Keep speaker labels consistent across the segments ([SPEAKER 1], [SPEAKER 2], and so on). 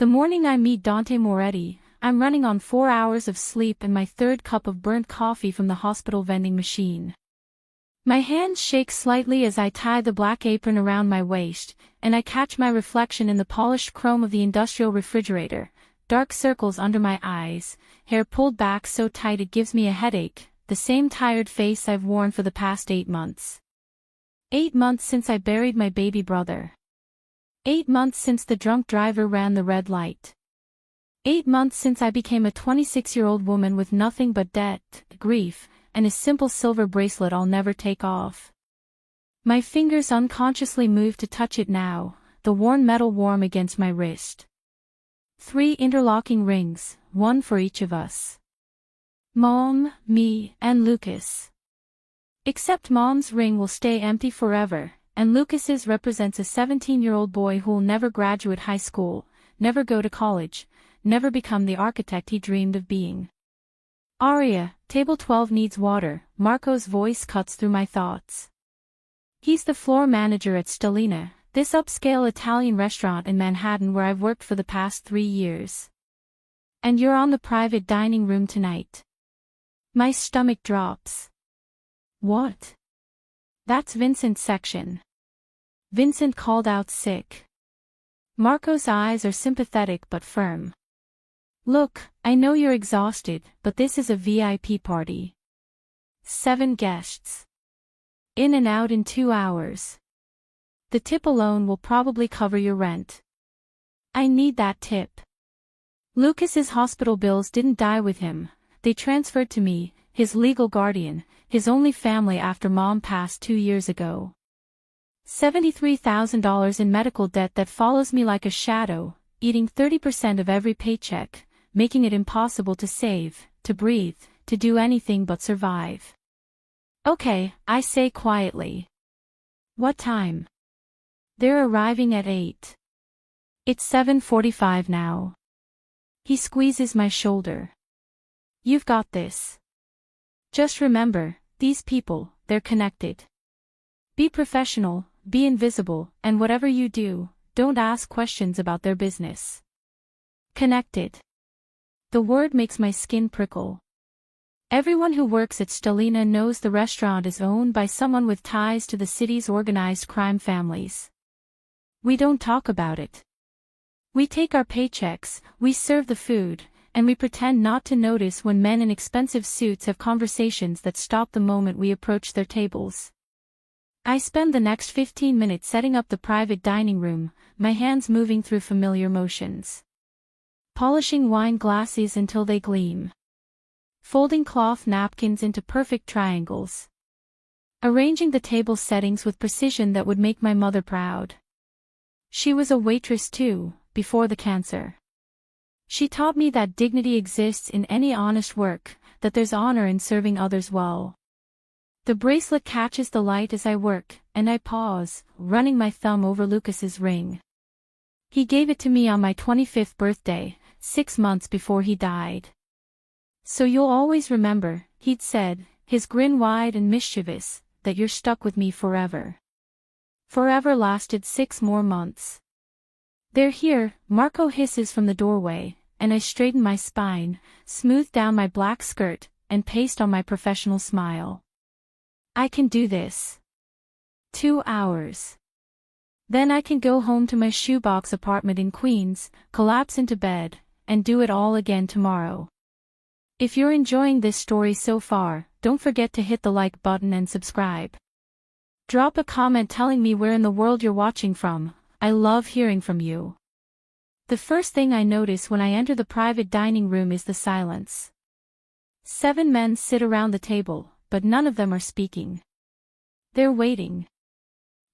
[SPEAKER 1] The morning I meet Dante Moretti, I'm running on 4 hours of sleep and my third cup of burnt coffee from the hospital vending machine. My hands shake slightly as I tie the black apron around my waist, and I catch my reflection in the polished chrome of the industrial refrigerator, dark circles under my eyes, hair pulled back so tight it gives me a headache, the same tired face I've worn for the past 8 months. 8 months since I buried my baby brother. 8 months since the drunk driver ran the red light. 8 months since I became a 26-year-old woman with nothing but debt, grief, and a simple silver bracelet I'll never take off. My fingers unconsciously move to touch it now, the worn metal warm against my wrist. 3 interlocking rings, one for each of us. Mom, me, and Lucas. Except Mom's ring will stay empty forever, and Lucas's represents a 17-year-old boy who'll never graduate high school, never go to college, never become the architect he dreamed of being. Aria, table 12 needs water, Marco's voice cuts through my thoughts. He's the floor manager at Stellina, this upscale Italian restaurant in Manhattan where I've worked for the past 3 years. And you're on the private dining room tonight. My stomach drops. What? That's Vincent's section. Vincent called out sick. Marco's eyes are sympathetic but firm. Look, I know you're exhausted, but this is a VIP party. 7 guests. In and out in 2 hours. The tip alone will probably cover your rent. I need that tip. Lucas's hospital bills didn't die with him, they transferred to me, his legal guardian, his only family after Mom passed 2 years ago. $73,000 in medical debt that follows me like a shadow, eating 30% of every paycheck, making it impossible to save, to breathe, to do anything but survive. Okay, I say quietly. What time? They're arriving at 8. It's 7:45 now. He squeezes my shoulder. You've got this. Just remember, these people, they're connected. Be professional, be invisible, and whatever you do, don't ask questions about their business. Connected. The word makes my skin prickle. Everyone who works at Stellina knows the restaurant is owned by someone with ties to the city's organized crime families. We don't talk about it. We take our paychecks, we serve the food, and we pretend not to notice when men in expensive suits have conversations that stop the moment we approach their tables. I spend the next 15 minutes setting up the private dining room, my hands moving through familiar motions. Polishing wine glasses until they gleam. Folding cloth napkins into perfect triangles. Arranging the table settings with precision that would make my mother proud. She was a waitress too, before the cancer. She taught me that dignity exists in any honest work, that there's honor in serving others well. The bracelet catches the light as I work, and I pause, running my thumb over Lucas's ring. He gave it to me on my 25th birthday, 6 months before he died. So you'll always remember, he'd said, his grin wide and mischievous, that you're stuck with me forever. Forever lasted 6 more months. They're here, Marco hisses from the doorway, and I straighten my spine, smooth down my black skirt, and paste on my professional smile. I can do this. 2 hours. Then I can go home to my shoebox apartment in Queens, collapse into bed, and do it all again tomorrow. If you're enjoying this story so far, don't forget to hit the like button and subscribe. Drop a comment telling me where in the world you're watching from, I love hearing from you. The first thing I notice when I enter the private dining room is the silence. 7 men sit around the table, but none of them are speaking. They're waiting.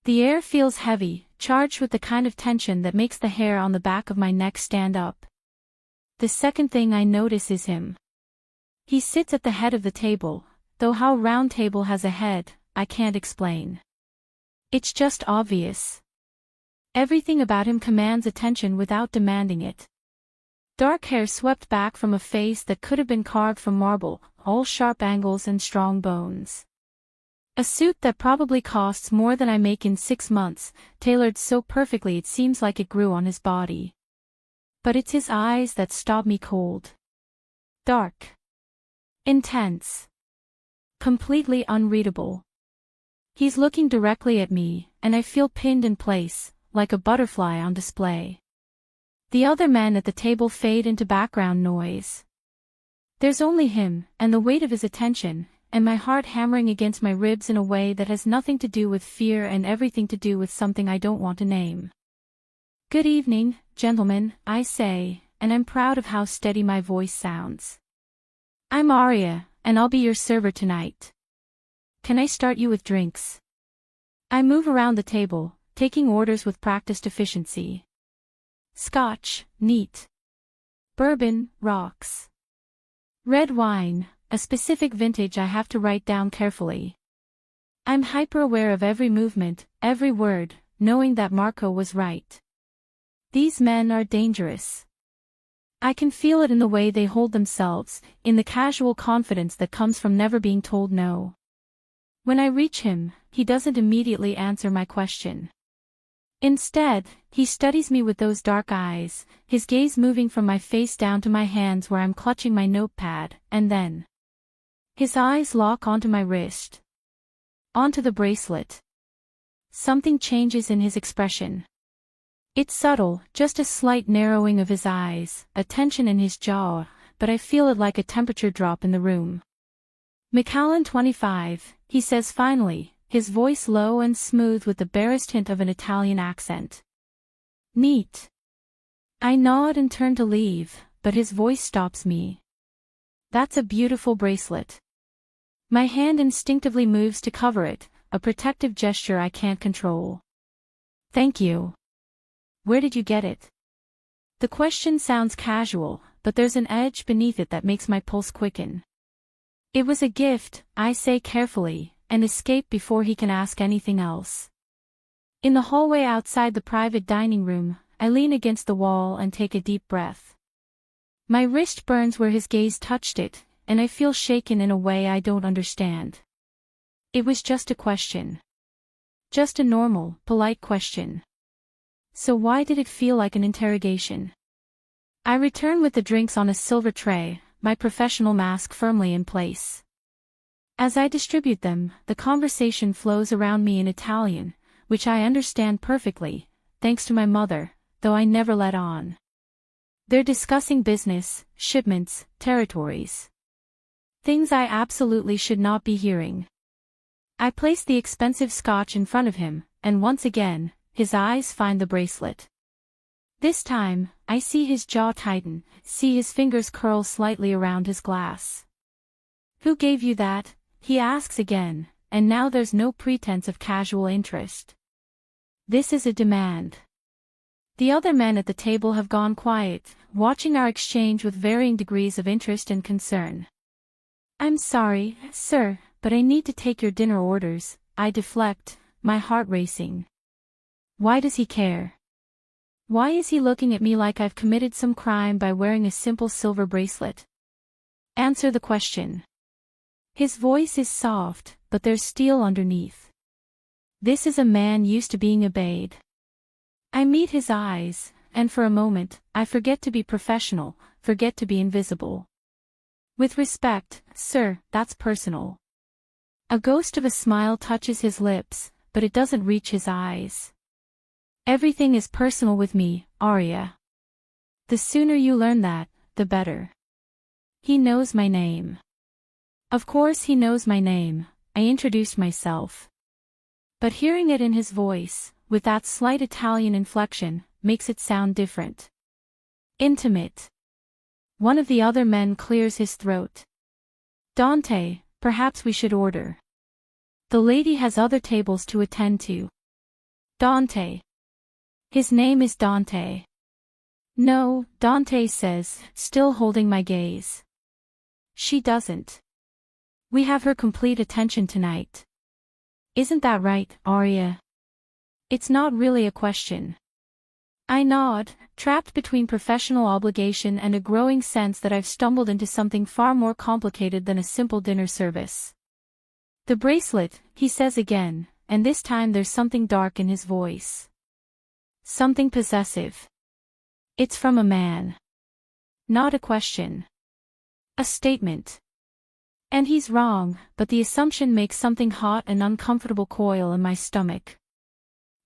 [SPEAKER 1] The air feels heavy, charged with the kind of tension that makes the hair on the back of my neck stand up. The second thing I notice is him. He sits at the head of the table, though how a round table has a head, I can't explain. It's just obvious. Everything about him commands attention without demanding it. Dark hair swept back from a face that could have been carved from marble, all sharp angles and strong bones. A suit that probably costs more than I make in 6 months, tailored so perfectly it seems like it grew on his body. But it's his eyes that stop me cold. Dark. Intense. Completely unreadable. He's looking directly at me, and I feel pinned in place, like a butterfly on display. The other men at the table fade into background noise. There's only him, and the weight of his attention, and my heart hammering against my ribs in a way that has nothing to do with fear and everything to do with something I don't want to name. Good evening, gentlemen, I say, and I'm proud of how steady my voice sounds. I'm Arya, and I'll be your server tonight. Can I start you with drinks? I move around the table, taking orders with practiced efficiency. Scotch, neat. Bourbon, rocks. Red wine, a specific vintage I have to write down carefully. I'm hyper-aware of every movement, every word, knowing that Marco was right. These men are dangerous. I can feel it in the way they hold themselves, in the casual confidence that comes from never being told no. When I reach him, he doesn't immediately answer my question. Instead, he studies me with those dark eyes, his gaze moving from my face down to my hands where I'm clutching my notepad, and then his eyes lock onto my wrist. Onto the bracelet. Something changes in his expression. It's subtle, just a slight narrowing of his eyes, a tension in his jaw, but I feel it like a temperature drop in the room. Macallan 25, he says finally, his voice low and smooth with the barest hint of an Italian accent. Neat. I nod and turn to leave, but his voice stops me. That's a beautiful bracelet. My hand instinctively moves to cover it, a protective gesture I can't control. Thank you. Where did you get it? The question sounds casual, but there's an edge beneath it that makes my pulse quicken. It was a gift, I say carefully, and escape before he can ask anything else. In the hallway outside the private dining room, I lean against the wall and take a deep breath. My wrist burns where his gaze touched it, and I feel shaken in a way I don't understand. It was just a question. Just a normal, polite question. So why did it feel like an interrogation? I return with the drinks on a silver tray, my professional mask firmly in place. As I distribute them, the conversation flows around me in Italian, which I understand perfectly, thanks to my mother, though I never let on. They're discussing business, shipments, territories. Things I absolutely should not be hearing. I place the expensive scotch in front of him, and once again, his eyes find the bracelet. This time, I see his jaw tighten, see his fingers curl slightly around his glass. Who gave you that? He asks again, and now there's no pretense of casual interest. This is a demand. The other men at the table have gone quiet, watching our exchange with varying degrees of interest and concern. I'm sorry, sir, but I need to take your dinner orders, I deflect, my heart racing. Why does he care? Why is he looking at me like I've committed some crime by wearing a simple silver bracelet? Answer the question. His voice is soft, but there's steel underneath. This is a man used to being obeyed. I meet his eyes, and for a moment, I forget to be professional, forget to be invisible. With respect, sir, that's personal. A ghost of a smile touches his lips, but it doesn't reach his eyes. Everything is personal with me, Arya. The sooner you learn that, the better. He knows my name. Of course he knows my name, I introduced myself. But hearing it in his voice, with that slight Italian inflection, makes it sound different. Intimate. One of the other men clears his throat. Dante, perhaps we should order. The lady has other tables to attend to. Dante. His name is Dante. No, Dante says, still holding my gaze. She doesn't. We have her complete attention tonight. Isn't that right, Arya? It's not really a question. I nod, trapped between professional obligation and a growing sense that I've stumbled into something far more complicated than a simple dinner service. The bracelet, he says again, and this time there's something dark in his voice. Something possessive. It's from a man. Not a question. A statement. And he's wrong, but the assumption makes something hot and uncomfortable coil in my stomach.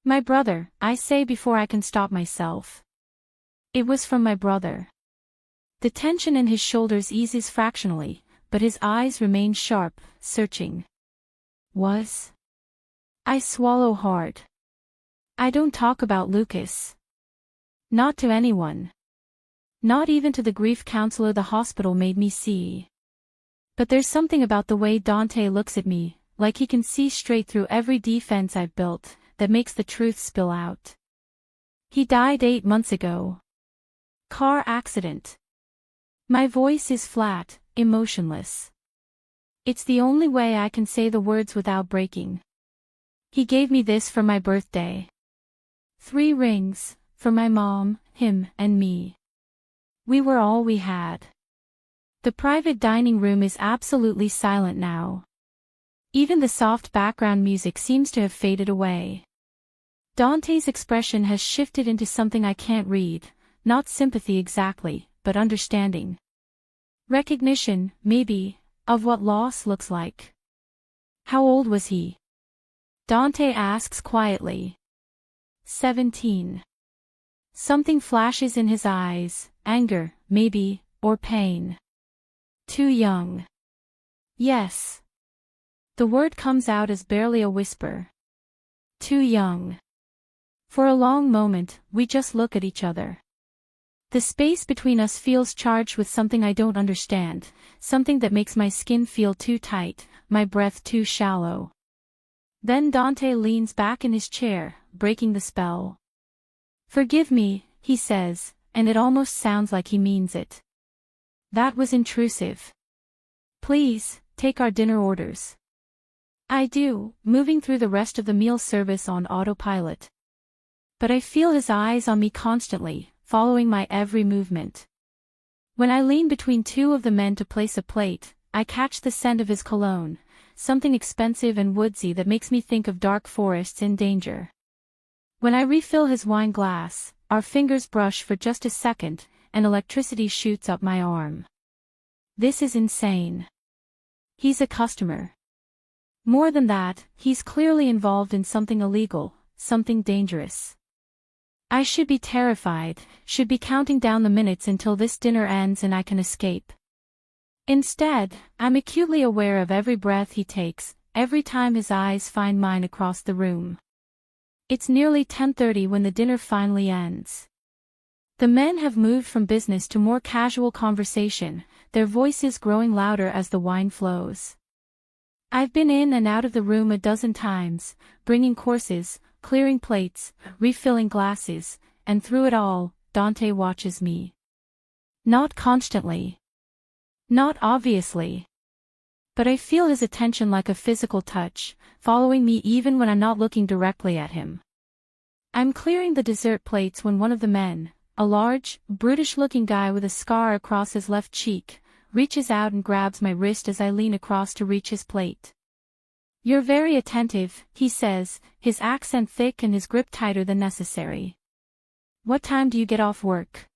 [SPEAKER 1] My brother, I say before I can stop myself. It was from my brother. The tension in his shoulders eases fractionally, but his eyes remain sharp, searching. Was? I swallow hard. I don't talk about Lucas. Not to anyone. Not even to the grief counselor the hospital made me see. But there's something about the way Dante looks at me, like he can see straight through every defense I've built, that makes the truth spill out. He died 8 months ago. Car accident. My voice is flat, emotionless. It's the only way I can say the words without breaking. He gave me this for my birthday. 3 rings, for my mom, him, and me. We were all we had. The private dining room is absolutely silent now. Even the soft background music seems to have faded away. Dante's expression has shifted into something I can't read, not sympathy exactly, but understanding. Recognition, maybe, of what loss looks like. How old was he? Dante asks quietly. 17. Something flashes in his eyes, anger, maybe, or pain. Too young. Yes. The word comes out as barely a whisper. Too young. For a long moment, we just look at each other. The space between us feels charged with something I don't understand, something that makes my skin feel too tight, my breath too shallow. Then Dante leans back in his chair, breaking the spell. Forgive me, he says, and it almost sounds like he means it. That was intrusive. Please, take our dinner orders. I do, moving through the rest of the meal service on autopilot. But I feel his eyes on me constantly, following my every movement. When I lean between 2 of the men to place a plate, I catch the scent of his cologne, something expensive and woodsy that makes me think of dark forests in danger. When I refill his wine glass, our fingers brush for just a second, and electricity shoots up my arm. This is insane. He's a customer. More than that, he's clearly involved in something illegal, something dangerous. I should be terrified, should be counting down the minutes until this dinner ends and I can escape. Instead, I'm acutely aware of every breath he takes, every time his eyes find mine across the room. It's nearly 10:30 when the dinner finally ends. The men have moved from business to more casual conversation, their voices growing louder as the wine flows. I've been in and out of the room a dozen times, bringing courses, clearing plates, refilling glasses, and through it all, Dante watches me. Not constantly. Not obviously. But I feel his attention like a physical touch, following me even when I'm not looking directly at him. I'm clearing the dessert plates when one of the men, a large, brutish-looking guy with a scar across his left cheek, reaches out and grabs my wrist as I lean across to reach his plate. You're very attentive, he says, his accent thick and his grip tighter than necessary. What time do you get off work?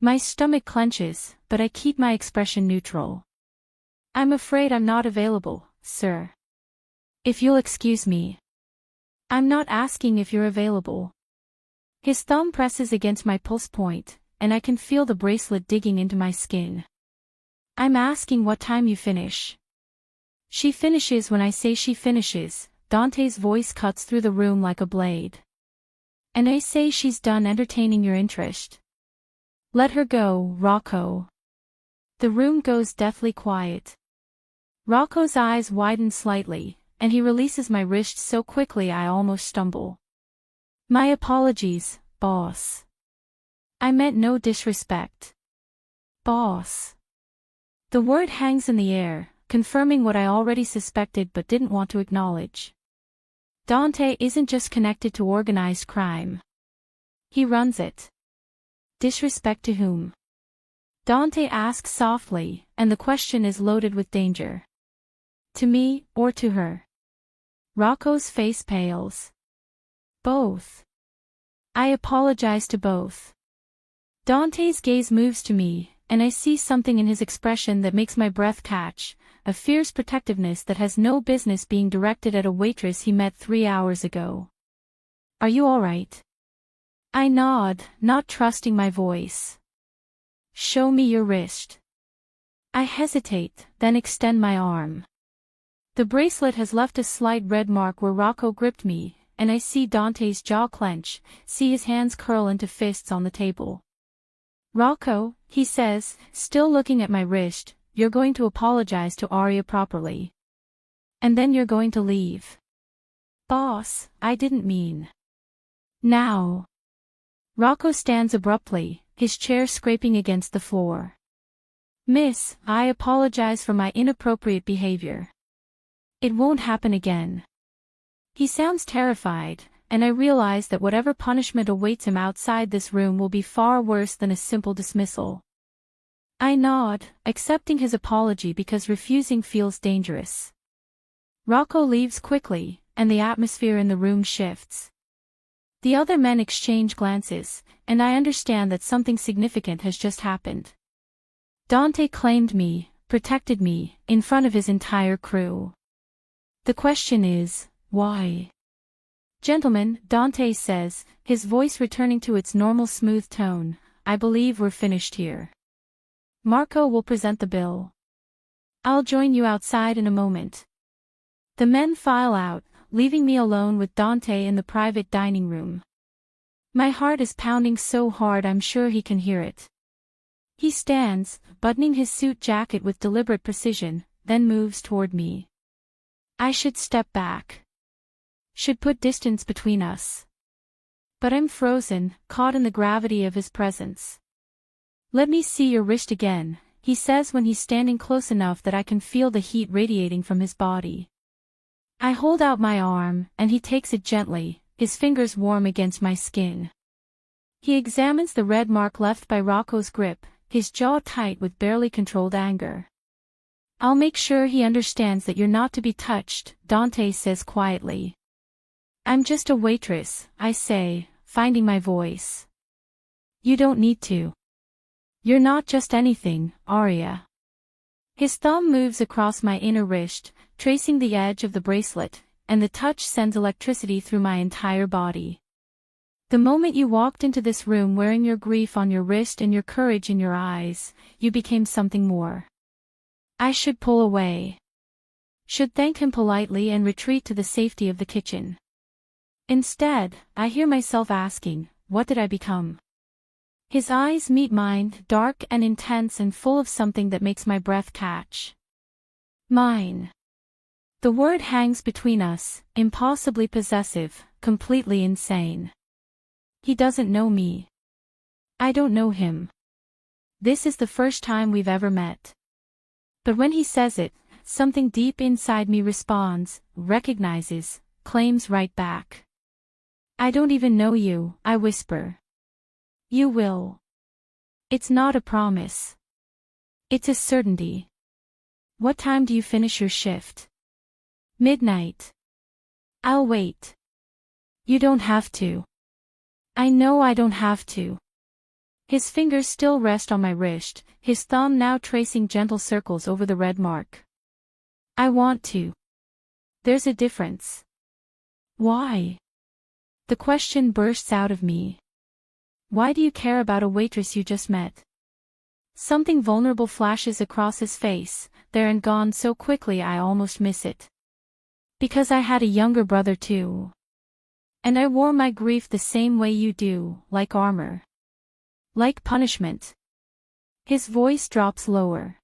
[SPEAKER 1] My stomach clenches, but I keep my expression neutral. I'm afraid I'm not available, sir. If you'll excuse me. I'm not asking if you're available. His thumb presses against my pulse point, and I can feel the bracelet digging into my skin. I'm asking what time you finish. She finishes when I say she finishes, Dante's voice cuts through the room like a blade. And I say she's done entertaining your interest. Let her go, Rocco. The room goes deathly quiet. Rocco's eyes widen slightly, and he releases my wrist so quickly I almost stumble. My apologies, boss. I meant no disrespect. Boss. The word hangs in the air, confirming what I already suspected but didn't want to acknowledge. Dante isn't just connected to organized crime. He runs it. Disrespect to whom? Dante asks softly, and the question is loaded with danger. To me, or to her? Rocco's face pales. Both. I apologize to both. Dante's gaze moves to me, and I see something in his expression that makes my breath catch, a fierce protectiveness that has no business being directed at a waitress he met 3 hours ago. Are you all right? I nod, not trusting my voice. Show me your wrist. I hesitate, then extend my arm. The bracelet has left a slight red mark where Rocco gripped me, and I see Dante's jaw clench, see his hands curl into fists on the table. Rocco, he says, still looking at my wrist, you're going to apologize to Arya properly. And then you're going to leave. Boss, I didn't mean. Now. Rocco stands abruptly, his chair scraping against the floor. Miss, I apologize for my inappropriate behavior. It won't happen again. He sounds terrified, and I realize that whatever punishment awaits him outside this room will be far worse than a simple dismissal. I nod, accepting his apology because refusing feels dangerous. Rocco leaves quickly, and the atmosphere in the room shifts. The other men exchange glances, and I understand that something significant has just happened. Dante claimed me, protected me, in front of his entire crew. The question is, why? Gentlemen, Dante says, his voice returning to its normal smooth tone, I believe we're finished here. Marco will present the bill. I'll join you outside in a moment. The men file out, leaving me alone with Dante in the private dining room. My heart is pounding so hard I'm sure he can hear it. He stands, buttoning his suit jacket with deliberate precision, then moves toward me. I should step back. Should put distance between us. But I'm frozen, caught in the gravity of his presence. Let me see your wrist again, he says when he's standing close enough that I can feel the heat radiating from his body. I hold out my arm, and he takes it gently, his fingers warm against my skin. He examines the red mark left by Rocco's grip, his jaw tight with barely controlled anger. I'll make sure he understands that you're not to be touched, Dante says quietly. I'm just a waitress, I say, finding my voice. You don't need to. You're not just anything, Arya. His thumb moves across my inner wrist, tracing the edge of the bracelet, and the touch sends electricity through my entire body. The moment you walked into this room wearing your grief on your wrist and your courage in your eyes, you became something more. I should pull away. Should thank him politely and retreat to the safety of the kitchen. Instead, I hear myself asking, what did I become? His eyes meet mine, dark and intense and full of something that makes my breath catch. Mine. The word hangs between us, impossibly possessive, completely insane. He doesn't know me. I don't know him. This is the first time we've ever met. But when he says it, something deep inside me responds, recognizes, claims right back. I don't even know you, I whisper. You will. It's not a promise. It's a certainty. What time do you finish your shift? Midnight. I'll wait. You don't have to. I know I don't have to. His fingers still rest on my wrist, his thumb now tracing gentle circles over the red mark. I want to. There's a difference. Why? The question bursts out of me. Why do you care about a waitress you just met? Something vulnerable flashes across his face, there and gone so quickly I almost miss it. Because I had a younger brother too. And I wore my grief the same way you do, like armor. Like punishment. His voice drops lower.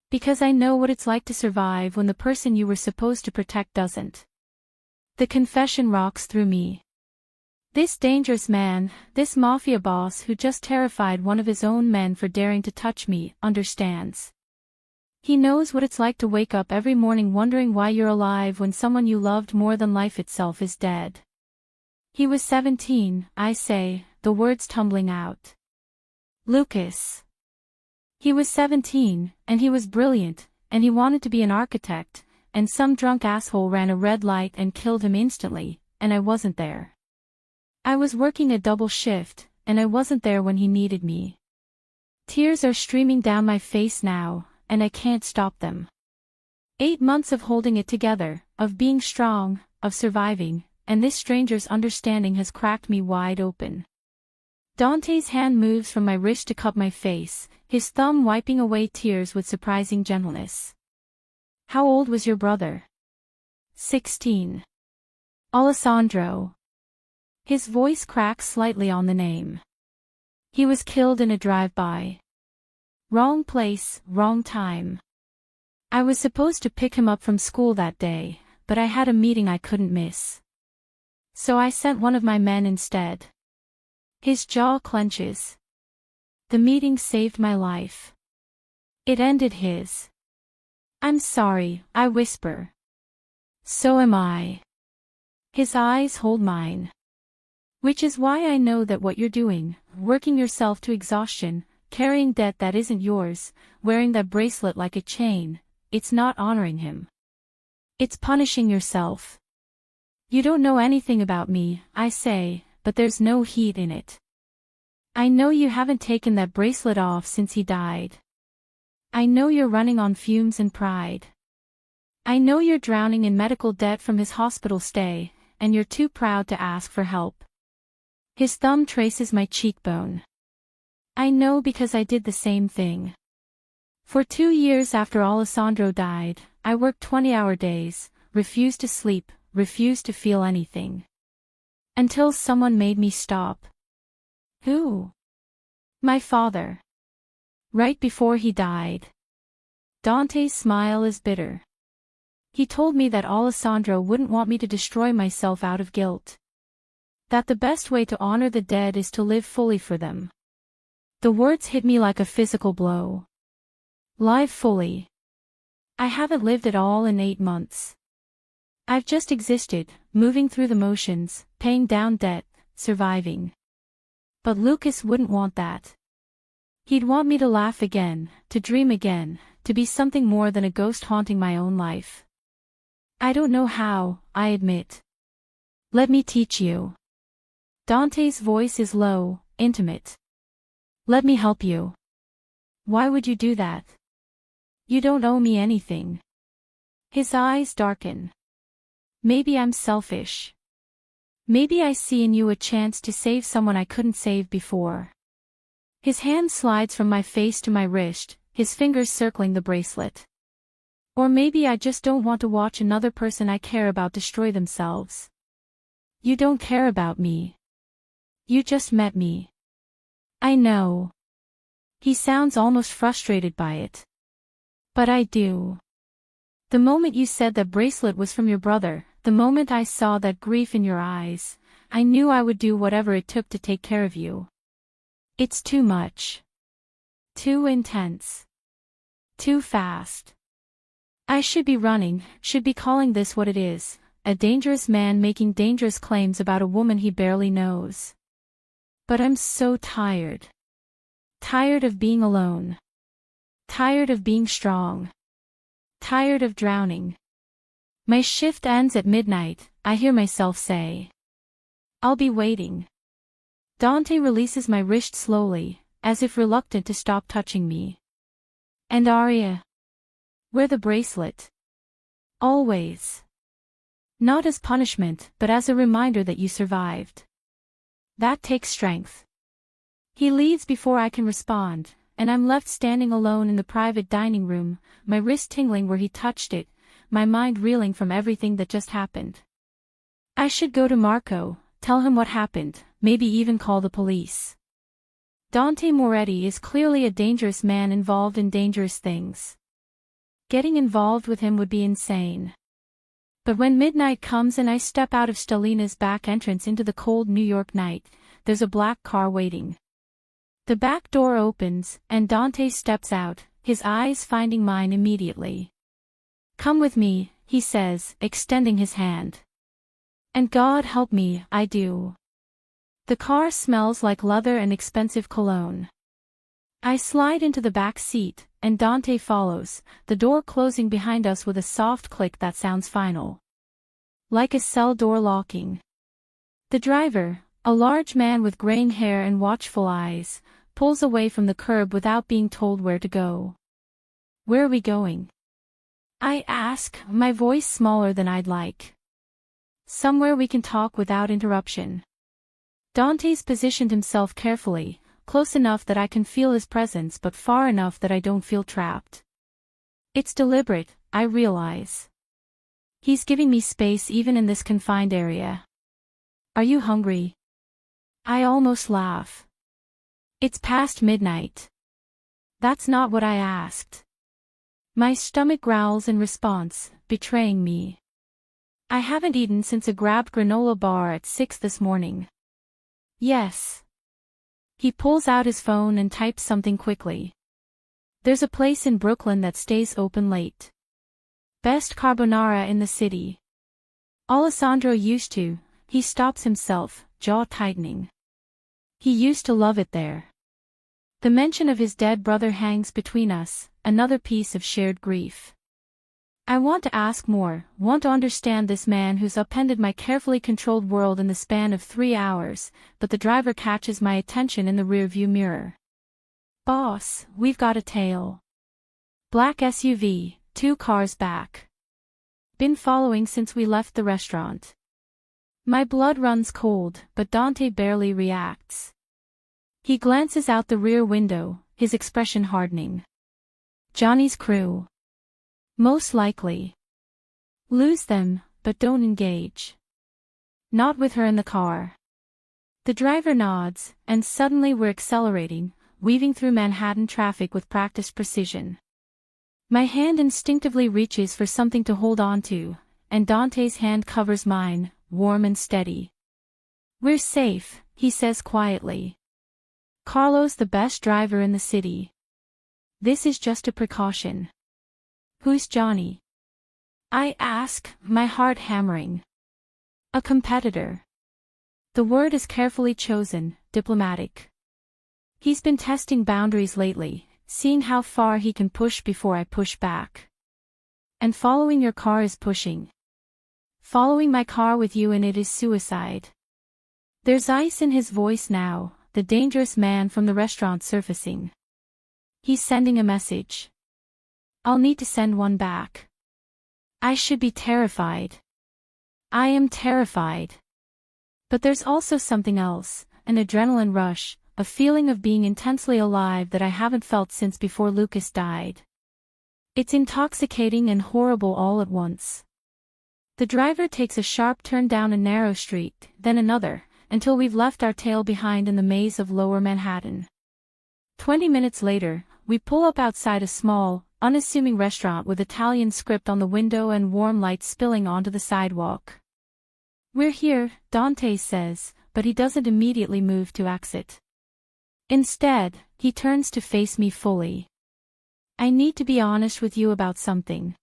[SPEAKER 1] Because I know what it's like to survive when the person you were supposed to protect doesn't. The confession rocks through me. This dangerous man, this mafia boss who just terrified one of his own men for daring to touch me, understands. He knows what it's like to wake up every morning wondering why you're alive when someone you loved more than life itself is dead. He was 17, I say, the words tumbling out. Lucas. He was 17, and he was brilliant, and he wanted to be an architect, and some drunk asshole ran a red light and killed him instantly, and I wasn't there. I was working a double shift, and I wasn't there when he needed me. Tears are streaming down my face now, and I can't stop them. 8 months of holding it together, of being strong, of surviving, and this stranger's understanding has cracked me wide open. Dante's hand moves from my wrist to cup my face, his thumb wiping away tears with surprising gentleness. How old was your brother? 16. Alessandro. His voice cracks slightly on the name. He was killed in a drive-by. Wrong place, wrong time. I was supposed to pick him up from school that day, but I had a meeting I couldn't miss. So I sent one of my men instead. His jaw clenches. The meeting saved my life. It ended his. I'm sorry, I whisper. So am I. His eyes hold mine. Which is why I know that what you're doing, working yourself to exhaustion, carrying debt that isn't yours, wearing that bracelet like a chain, it's not honoring him. It's punishing yourself. You don't know anything about me, I say, but there's no heat in it. I know you haven't taken that bracelet off since he died. I know you're running on fumes and pride. I know you're drowning in medical debt from his hospital stay, and you're too proud to ask for help. His thumb traces my cheekbone. I know because I did the same thing. For 2 years after Alessandro died, I worked 20-hour days, refused to sleep, refused to feel anything. Until someone made me stop. Who? My father. Right before he died. Dante's smile is bitter. He told me that Alessandro wouldn't want me to destroy myself out of guilt. That the best way to honor the dead is to live fully for them. The words hit me like a physical blow. Live fully. I haven't lived at all in 8 months. I've just existed, moving through the motions, paying down debt, surviving. But Lucas wouldn't want that. He'd want me to laugh again, to dream again, to be something more than a ghost haunting my own life. I don't know how, I admit. Let me teach you. Dante's voice is low, intimate. Let me help you. Why would you do that? You don't owe me anything. His eyes darken. Maybe I'm selfish. Maybe I see in you a chance to save someone I couldn't save before. His hand slides from my face to my wrist, his fingers circling the bracelet. Or maybe I just don't want to watch another person I care about destroy themselves. You don't care about me. You just met me. I know. He sounds almost frustrated by it. But I do. The moment you said that bracelet was from your brother, the moment I saw that grief in your eyes, I knew I would do whatever it took to take care of you. It's too much. Too intense. Too fast. I should be running, should be calling this what it is, a dangerous man making dangerous claims about a woman he barely knows. But I'm so tired. Tired of being alone. Tired of being strong. Tired of drowning. My shift ends at midnight, I hear myself say. I'll be waiting. Dante releases my wrist slowly, as if reluctant to stop touching me. And Arya? Wear the bracelet. Always. Not as punishment, but as a reminder that you survived. That takes strength. He leaves before I can respond, and I'm left standing alone in the private dining room, my wrist tingling where he touched it, my mind reeling from everything that just happened. I should go to Marco, tell him what happened, maybe even call the police. Dante Moretti is clearly a dangerous man involved in dangerous things. Getting involved with him would be insane. But when midnight comes and I step out of Stalina's back entrance into the cold New York night, there's a black car waiting. The back door opens, and Dante steps out, his eyes finding mine immediately. Come with me, he says, extending his hand. And God help me, I do. The car smells like leather and expensive cologne. I slide into the back seat, and Dante follows, the door closing behind us with a soft click that sounds final. Like a cell door locking. The driver, A large man with graying hair and watchful eyes pulls away from the curb without being told where to go. Where are we going? I ask, my voice smaller than I'd like. Somewhere we can talk without interruption. Dante's positioned himself carefully, close enough that I can feel his presence but far enough that I don't feel trapped. It's deliberate, I realize. He's giving me space even in this confined area. Are you hungry? I almost laugh. It's past midnight. That's not what I asked. My stomach growls in response, betraying me. I haven't eaten since a grabbed granola bar at 6 this morning. Yes. He pulls out his phone and types something quickly. There's a place in Brooklyn that stays open late. Best carbonara in the city. Alessandro used to, he stops himself, jaw tightening. He used to love it there. The mention of his dead brother hangs between us, another piece of shared grief. I want to ask more, want to understand this man who's upended my carefully controlled world in the span of 3 hours, but the driver catches my attention in the rearview mirror. Boss, we've got a tail. Black SUV, 2 cars back. Been following since we left the restaurant. My blood runs cold, but Dante barely reacts. He glances out the rear window, his expression hardening. Johnny's crew. Most likely. Lose them, but don't engage. Not with her in the car. The driver nods, and suddenly we're accelerating, weaving through Manhattan traffic with practiced precision. My hand instinctively reaches for something to hold on to, and Dante's hand covers mine, warm and steady. We're safe, he says quietly. Carlo's the best driver in the city. This is just a precaution. Who's Johnny? I ask, my heart hammering. A competitor. The word is carefully chosen, diplomatic. He's been testing boundaries lately, seeing how far he can push before I push back. And following your car is pushing. Following my car with you in it is suicide. There's ice in his voice now, the dangerous man from the restaurant surfacing. He's sending a message. I'll need to send one back. I should be terrified. I am terrified. But there's also something else, an adrenaline rush, a feeling of being intensely alive that I haven't felt since before Lucas died. It's intoxicating and horrible all at once. The driver takes a sharp turn down a narrow street, then another, until we've left our tail behind in the maze of lower Manhattan. 20 minutes later, we pull up outside a small, unassuming restaurant with Italian script on the window and warm light spilling onto the sidewalk. We're here, Dante says, but he doesn't immediately move to exit. Instead, he turns to face me fully. I need to be honest with you about something.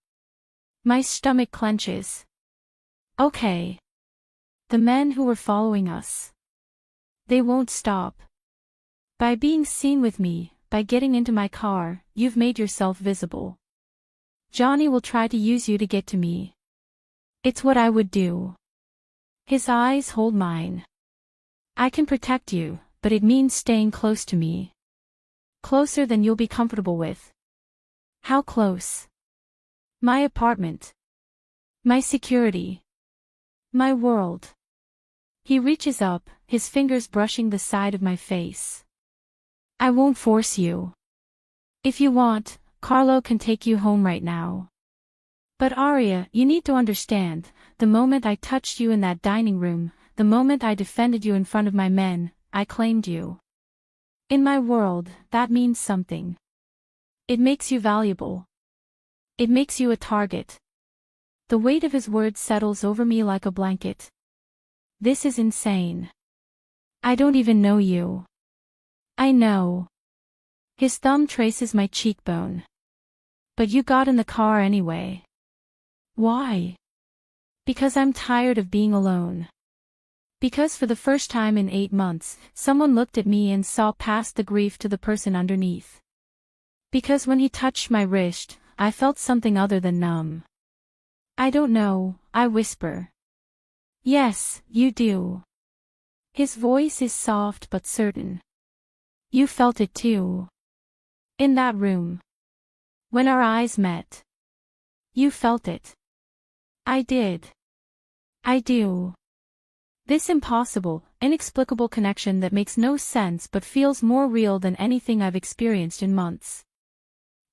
[SPEAKER 1] My stomach clenches. Okay. The men who were following us. They won't stop. By being seen with me, by getting into my car, you've made yourself visible. Johnny will try to use you to get to me. It's what I would do. His eyes hold mine. I can protect you, but it means staying close to me. Closer than you'll be comfortable with. How close? My apartment. My security. My world. He reaches up, his fingers brushing the side of my face. I won't force you. If you want, Carlo can take you home right now. But Aria, you need to understand, the moment I touched you in that dining room, the moment I defended you in front of my men, I claimed you. In my world, that means something. It makes you valuable. It makes you a target. The weight of his words settles over me like a blanket. This is insane. I don't even know you. I know. His thumb traces my cheekbone. But you got in the car anyway. Why? Because I'm tired of being alone. Because for the first time in 8 months, someone looked at me and saw past the grief to the person underneath. Because when he touched my wrist, I felt something other than numb. I don't know, I whisper. Yes, you do. His voice is soft but certain. You felt it too. In that room. When our eyes met. You felt it. I did. I do. This impossible, inexplicable connection that makes no sense but feels more real than anything I've experienced in months.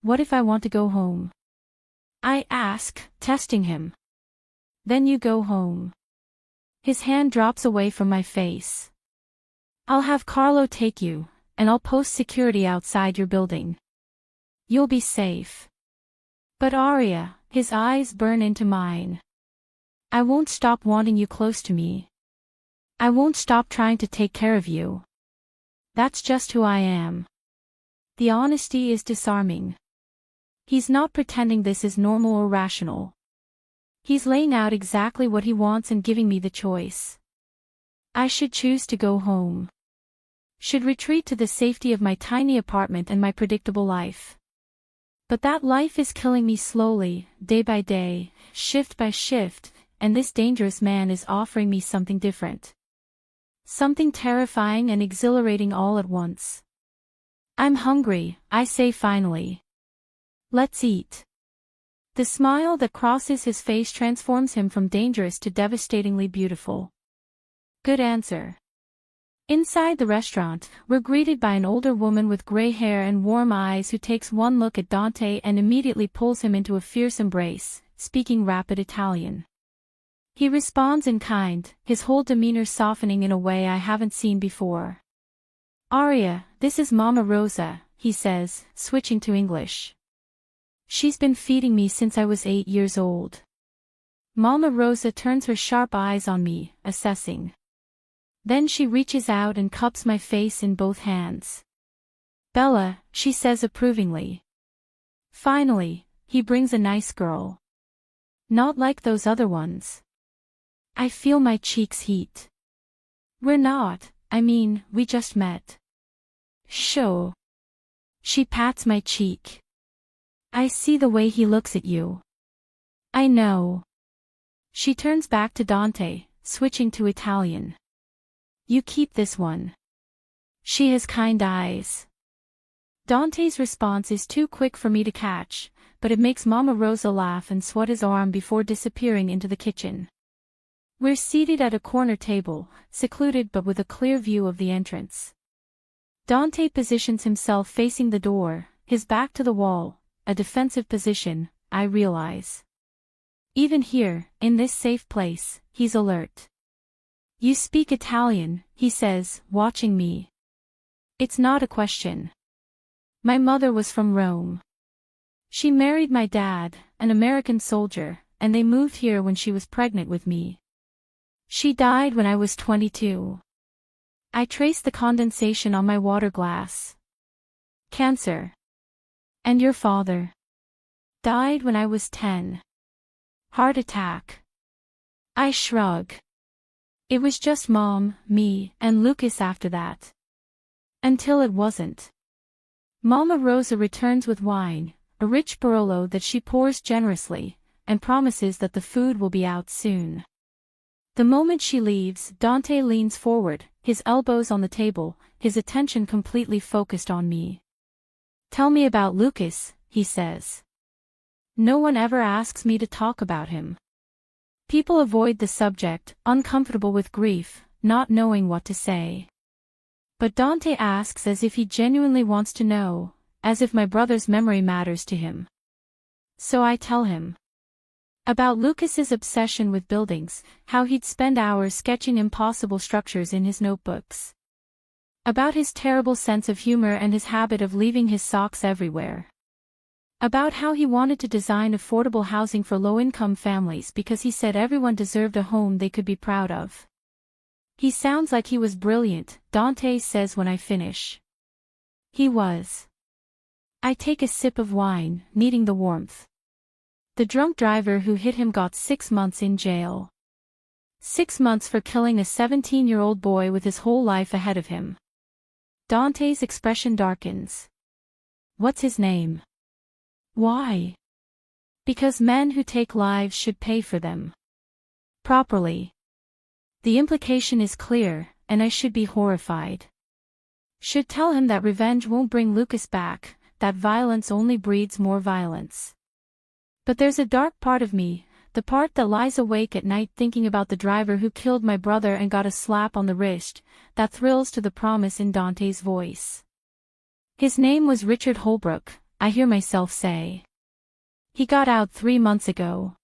[SPEAKER 1] What if I want to go home? I ask, testing him. Then you go home. His hand drops away from my face. I'll have Carlo take you, and I'll post security outside your building. You'll be safe. But Arya, his eyes burn into mine. I won't stop wanting you close to me. I won't stop trying to take care of you. That's just who I am. The honesty is disarming. He's not pretending this is normal or rational. He's laying out exactly what he wants and giving me the choice. I should choose to go home. Should retreat to the safety of my tiny apartment and my predictable life. But that life is killing me slowly, day by day, shift by shift, and this dangerous man is offering me something different. Something terrifying and exhilarating all at once. I'm hungry, I say finally. Let's eat. The smile that crosses his face transforms him from dangerous to devastatingly beautiful. Good answer. Inside the restaurant, we're greeted by an older woman with gray hair and warm eyes who takes one look at Dante and immediately pulls him into a fierce embrace, speaking rapid Italian. He responds in kind, his whole demeanor softening in a way I haven't seen before. Arya, this is Mama Rosa, he says, switching to English. She's been feeding me since I was 8 years old. Mama Rosa turns her sharp eyes on me, assessing. Then she reaches out and cups my face in both hands. Bella, she says approvingly. Finally, he brings a nice girl. Not like those other ones. I feel my cheeks heat. We just met. Sure. She pats my cheek. I see the way he looks at you. I know. She turns back to Dante, switching to Italian. You keep this one. She has kind eyes. Dante's response is too quick for me to catch, but it makes Mama Rosa laugh and swat his arm before disappearing into the kitchen. We're seated at a corner table, secluded but with a clear view of the entrance. Dante positions himself facing the door, his back to the wall, a defensive position, I realize. Even here, in this safe place, he's alert. You speak Italian, he says, watching me. It's not a question. My mother was from Rome. She married my dad, an American soldier, and they moved here when she was pregnant with me. She died when I was 22. I traced the condensation on my water glass. Cancer. And your father? Died when I was 10. Heart attack. I shrug. It was just Mom, me, and Lucas after that. Until it wasn't. Mama Rosa returns with wine, a rich Barolo that she pours generously, and promises that the food will be out soon. The moment she leaves, Dante leans forward, his elbows on the table, his attention completely focused on me. Tell me about Lucas, he says. No one ever asks me to talk about him. People avoid the subject, uncomfortable with grief, not knowing what to say. But Dante asks as if he genuinely wants to know, as if my brother's memory matters to him. So I tell him. About Lucas's obsession with buildings, how he'd spend hours sketching impossible structures in his notebooks. About his terrible sense of humor and his habit of leaving his socks everywhere. About how he wanted to design affordable housing for low-income families because he said everyone deserved a home they could be proud of. He sounds like he was brilliant, Dante says when I finish. He was. I take a sip of wine, needing the warmth. The drunk driver who hit him got 6 months in jail. 6 months for killing a 17-year-old boy with his whole life ahead of him. Dante's expression darkens. What's his name? Why? Because men who take lives should pay for them. Properly. The implication is clear, and I should be horrified. Should tell him that revenge won't bring Lucas back, that violence only breeds more violence. But there's a dark part of me, the part that lies awake at night thinking about the driver who killed my brother and got a slap on the wrist, that thrills to the promise in Dante's voice. His name was Richard Holbrook, I hear myself say. He got out 3 months ago.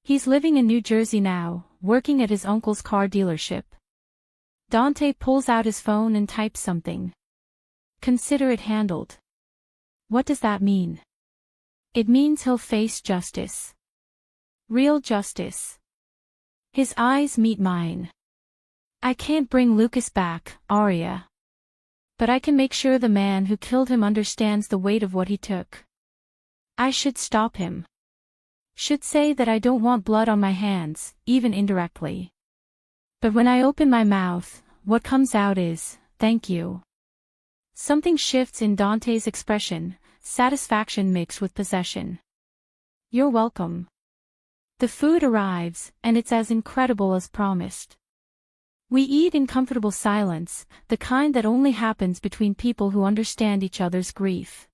[SPEAKER 1] He's living in New Jersey now, working at his uncle's car dealership. Dante pulls out his phone and types something. Consider it handled. What does that mean? It means he'll face justice. Real justice. His eyes meet mine. I can't bring Lucas back, Arya. But I can make sure the man who killed him understands the weight of what he took. I should stop him. Should say that I don't want blood on my hands, even indirectly. But when I open my mouth, what comes out is, thank you. Something shifts in Dante's expression, satisfaction mixed with possession. You're welcome. The food arrives, and it's as incredible as promised. We eat in comfortable silence, the kind that only happens between people who understand each other's grief.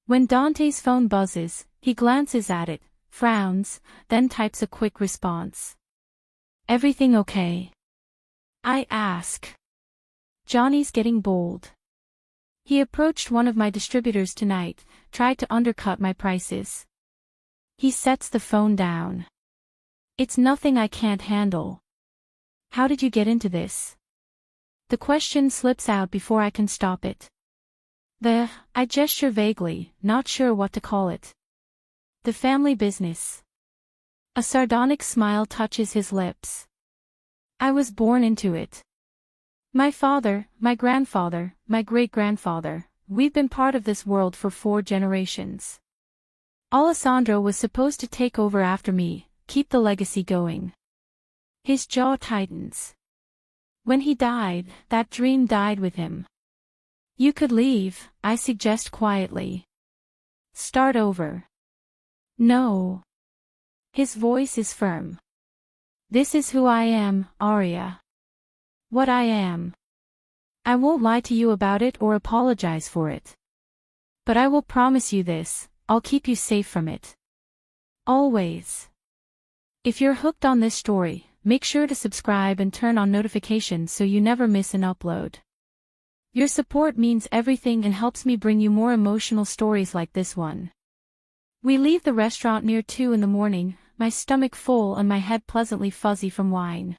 [SPEAKER 1] When Dante's phone buzzes, he glances at it, frowns, then types a quick response. Everything okay? I ask. Johnny's getting bold. He approached one of my distributors tonight, tried to undercut my prices. He sets the phone down. It's nothing I can't handle. How did you get into this? The question slips out before I can stop it. I gesture vaguely, not sure what to call it. The family business. A sardonic smile touches his lips. I was born into it. My father, my grandfather, my great-grandfather, we've been part of this world for 4 generations. Alessandro was supposed to take over after me, keep the legacy going. His jaw tightens. When he died, that dream died with him. You could leave, I suggest quietly. Start over. No. His voice is firm. This is who I am, Arya. What I am. I won't lie to you about it or apologize for it. But I will promise you this, I'll keep you safe from it. Always. If you're hooked on this story, make sure to subscribe and turn on notifications so you never miss an upload. Your support means everything and helps me bring you more emotional stories like this one. We leave the restaurant near 2 in the morning, my stomach full and my head pleasantly fuzzy from wine.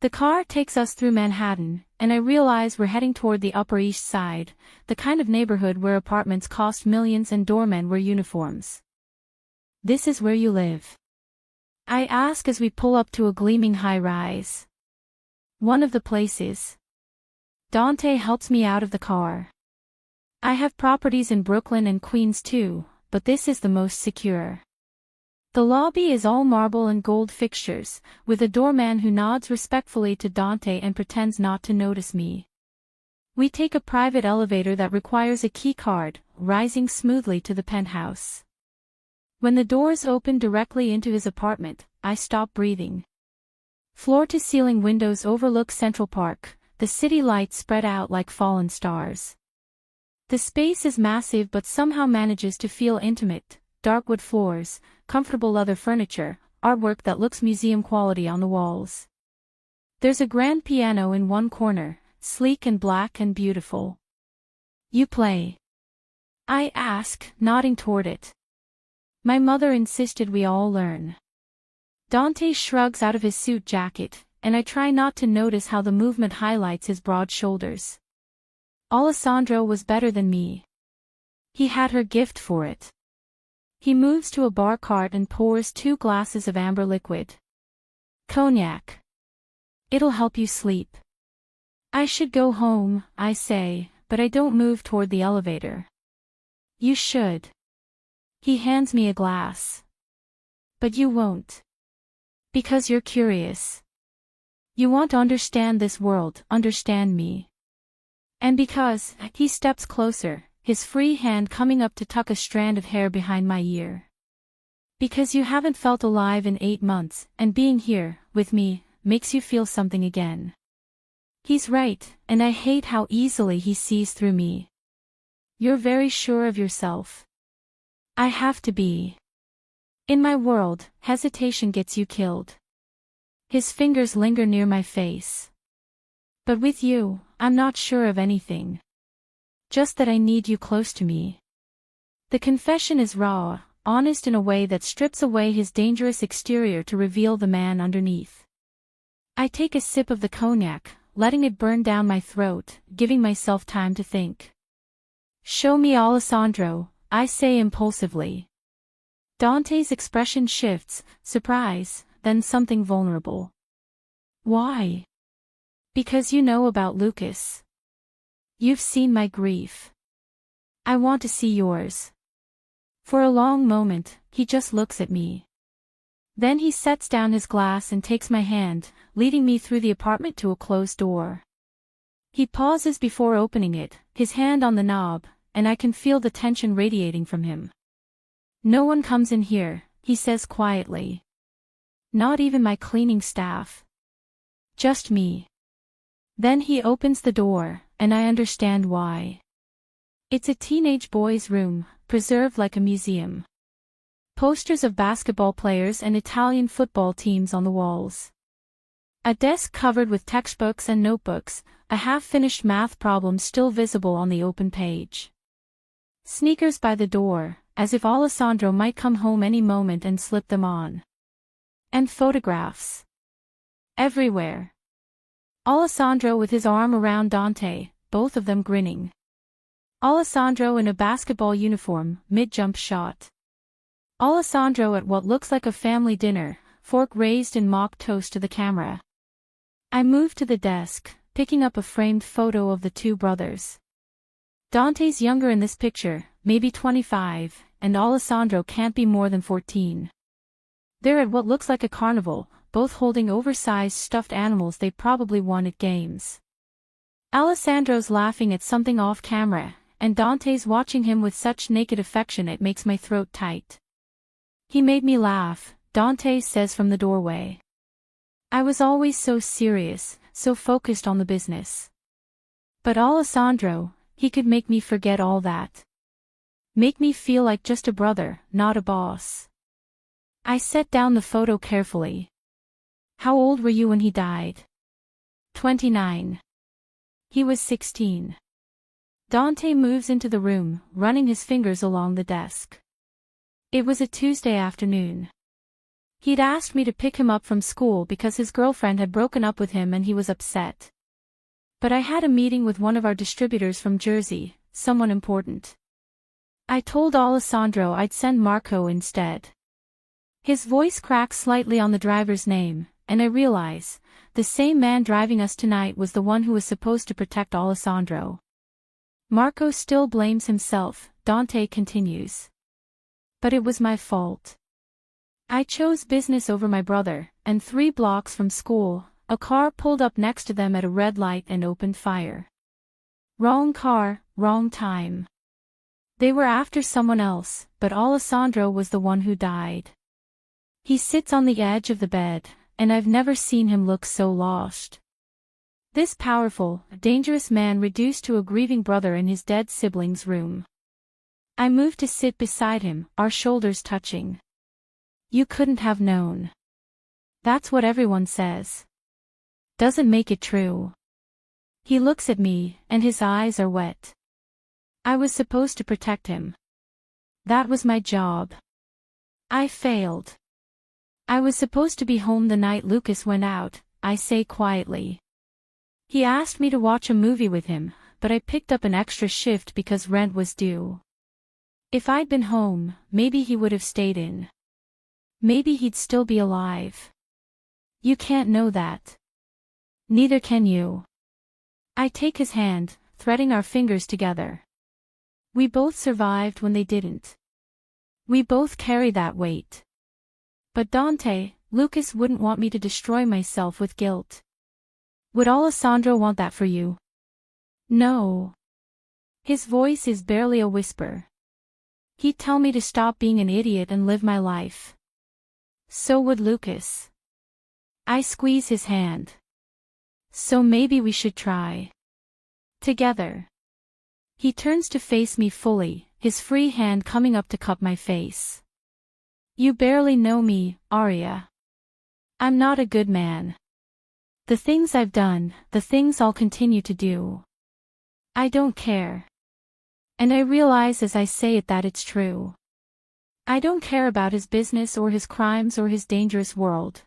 [SPEAKER 1] The car takes us through Manhattan, and I realize we're heading toward the Upper East Side, the kind of neighborhood where apartments cost millions and doormen wear uniforms. This is where you live? I ask as we pull up to a gleaming high-rise. One of the places. Dante helps me out of the car. I have properties in Brooklyn and Queens too, but this is the most secure. The lobby is all marble and gold fixtures, with a doorman who nods respectfully to Dante and pretends not to notice me. We take a private elevator that requires a key card, rising smoothly to the penthouse. When the doors open directly into his apartment, I stop breathing. Floor-to-ceiling windows overlook Central Park, the city lights spread out like fallen stars. The space is massive but somehow manages to feel intimate, dark wood floors, comfortable leather furniture, artwork that looks museum quality on the walls. There's a grand piano in one corner, sleek and black and beautiful. You play? I ask, nodding toward it. My mother insisted we all learn. Dante shrugs out of his suit jacket, and I try not to notice how the movement highlights his broad shoulders. Alessandro was better than me. He had her gift for it. He moves to a bar cart and pours 2 glasses of amber liquid. Cognac. It'll help you sleep. I should go home, I say, but I don't move toward the elevator. You should. He hands me a glass. But you won't. Because you're curious. You want to understand this world, understand me. And because, he steps closer, his free hand coming up to tuck a strand of hair behind my ear. Because you haven't felt alive in 8 months, and being here, with me, makes you feel something again. He's right, and I hate how easily he sees through me. You're very sure of yourself. I have to be. In my world, hesitation gets you killed. His fingers linger near my face. But with you, I'm not sure of anything. Just that I need you close to me. The confession is raw, honest in a way that strips away his dangerous exterior to reveal the man underneath. I take a sip of the cognac, letting it burn down my throat, giving myself time to think. Show me Alessandro, I say impulsively. Dante's expression shifts, surprise, then something vulnerable. Why? Because you know about Lucas. You've seen my grief. I want to see yours. For a long moment, he just looks at me. Then he sets down his glass and takes my hand, leading me through the apartment to a closed door. He pauses before opening it, his hand on the knob, and I can feel the tension radiating from him. No one comes in here, he says quietly. Not even my cleaning staff. Just me. Then he opens the door, and I understand why. It's a teenage boy's room, preserved like a museum. Posters of basketball players and Italian football teams on the walls. A desk covered with textbooks and notebooks, a half-finished math problem still visible on the open page. Sneakers by the door, as if Alessandro might come home any moment and slip them on. And photographs. Everywhere. Alessandro with his arm around Dante, both of them grinning. Alessandro in a basketball uniform, mid-jump shot. Alessandro at what looks like a family dinner, fork raised in mock toast to the camera. I move to the desk, picking up a framed photo of the two brothers. Dante's younger in this picture, maybe 25, and Alessandro can't be more than 14. They're at what looks like a carnival, both holding oversized stuffed animals they probably won at games. Alessandro's laughing at something off camera, and Dante's watching him with such naked affection it makes my throat tight. He made me laugh, Dante says from the doorway. I was always so serious, so focused on the business. But Alessandro, he could make me forget all that. Make me feel like just a brother, not a boss. I set down the photo carefully. How old were you when he died? 29. He was 16. Dante moves into the room, running his fingers along the desk. It was a Tuesday afternoon. He'd asked me to pick him up from school because his girlfriend had broken up with him and he was upset. But I had a meeting with one of our distributors from Jersey, someone important. I told Alessandro I'd send Marco instead. His voice cracks slightly on the driver's name, and I realize, the same man driving us tonight was the one who was supposed to protect Alessandro. Marco still blames himself, Dante continues. But it was my fault. I chose business over my brother, and 3 blocks from school, a car pulled up next to them at a red light and opened fire. Wrong car, wrong time. They were after someone else, but Alessandro was the one who died. He sits on the edge of the bed, and I've never seen him look so lost. This powerful, dangerous man reduced to a grieving brother in his dead sibling's room. I move to sit beside him, our shoulders touching. You couldn't have known. That's what everyone says. Doesn't make it true. He looks at me, and his eyes are wet. I was supposed to protect him. That was my job. I failed. I was supposed to be home the night Lucas went out, I say quietly. He asked me to watch a movie with him, but I picked up an extra shift because rent was due. If I'd been home, maybe he would have stayed in. Maybe he'd still be alive. You can't know that. Neither can you. I take his hand, threading our fingers together. We both survived when they didn't. We both carry that weight. But Dante, Lucas wouldn't want me to destroy myself with guilt. Would Alessandro want that for you? No. His voice is barely a whisper. He'd tell me to stop being an idiot and live my life. So would Lucas. I squeeze his hand. So maybe we should try. Together. He turns to face me fully, his free hand coming up to cup my face. You barely know me, Arya. I'm not a good man. The things I've done, the things I'll continue to do. I don't care. And I realize as I say it that it's true. I don't care about his business or his crimes or his dangerous world.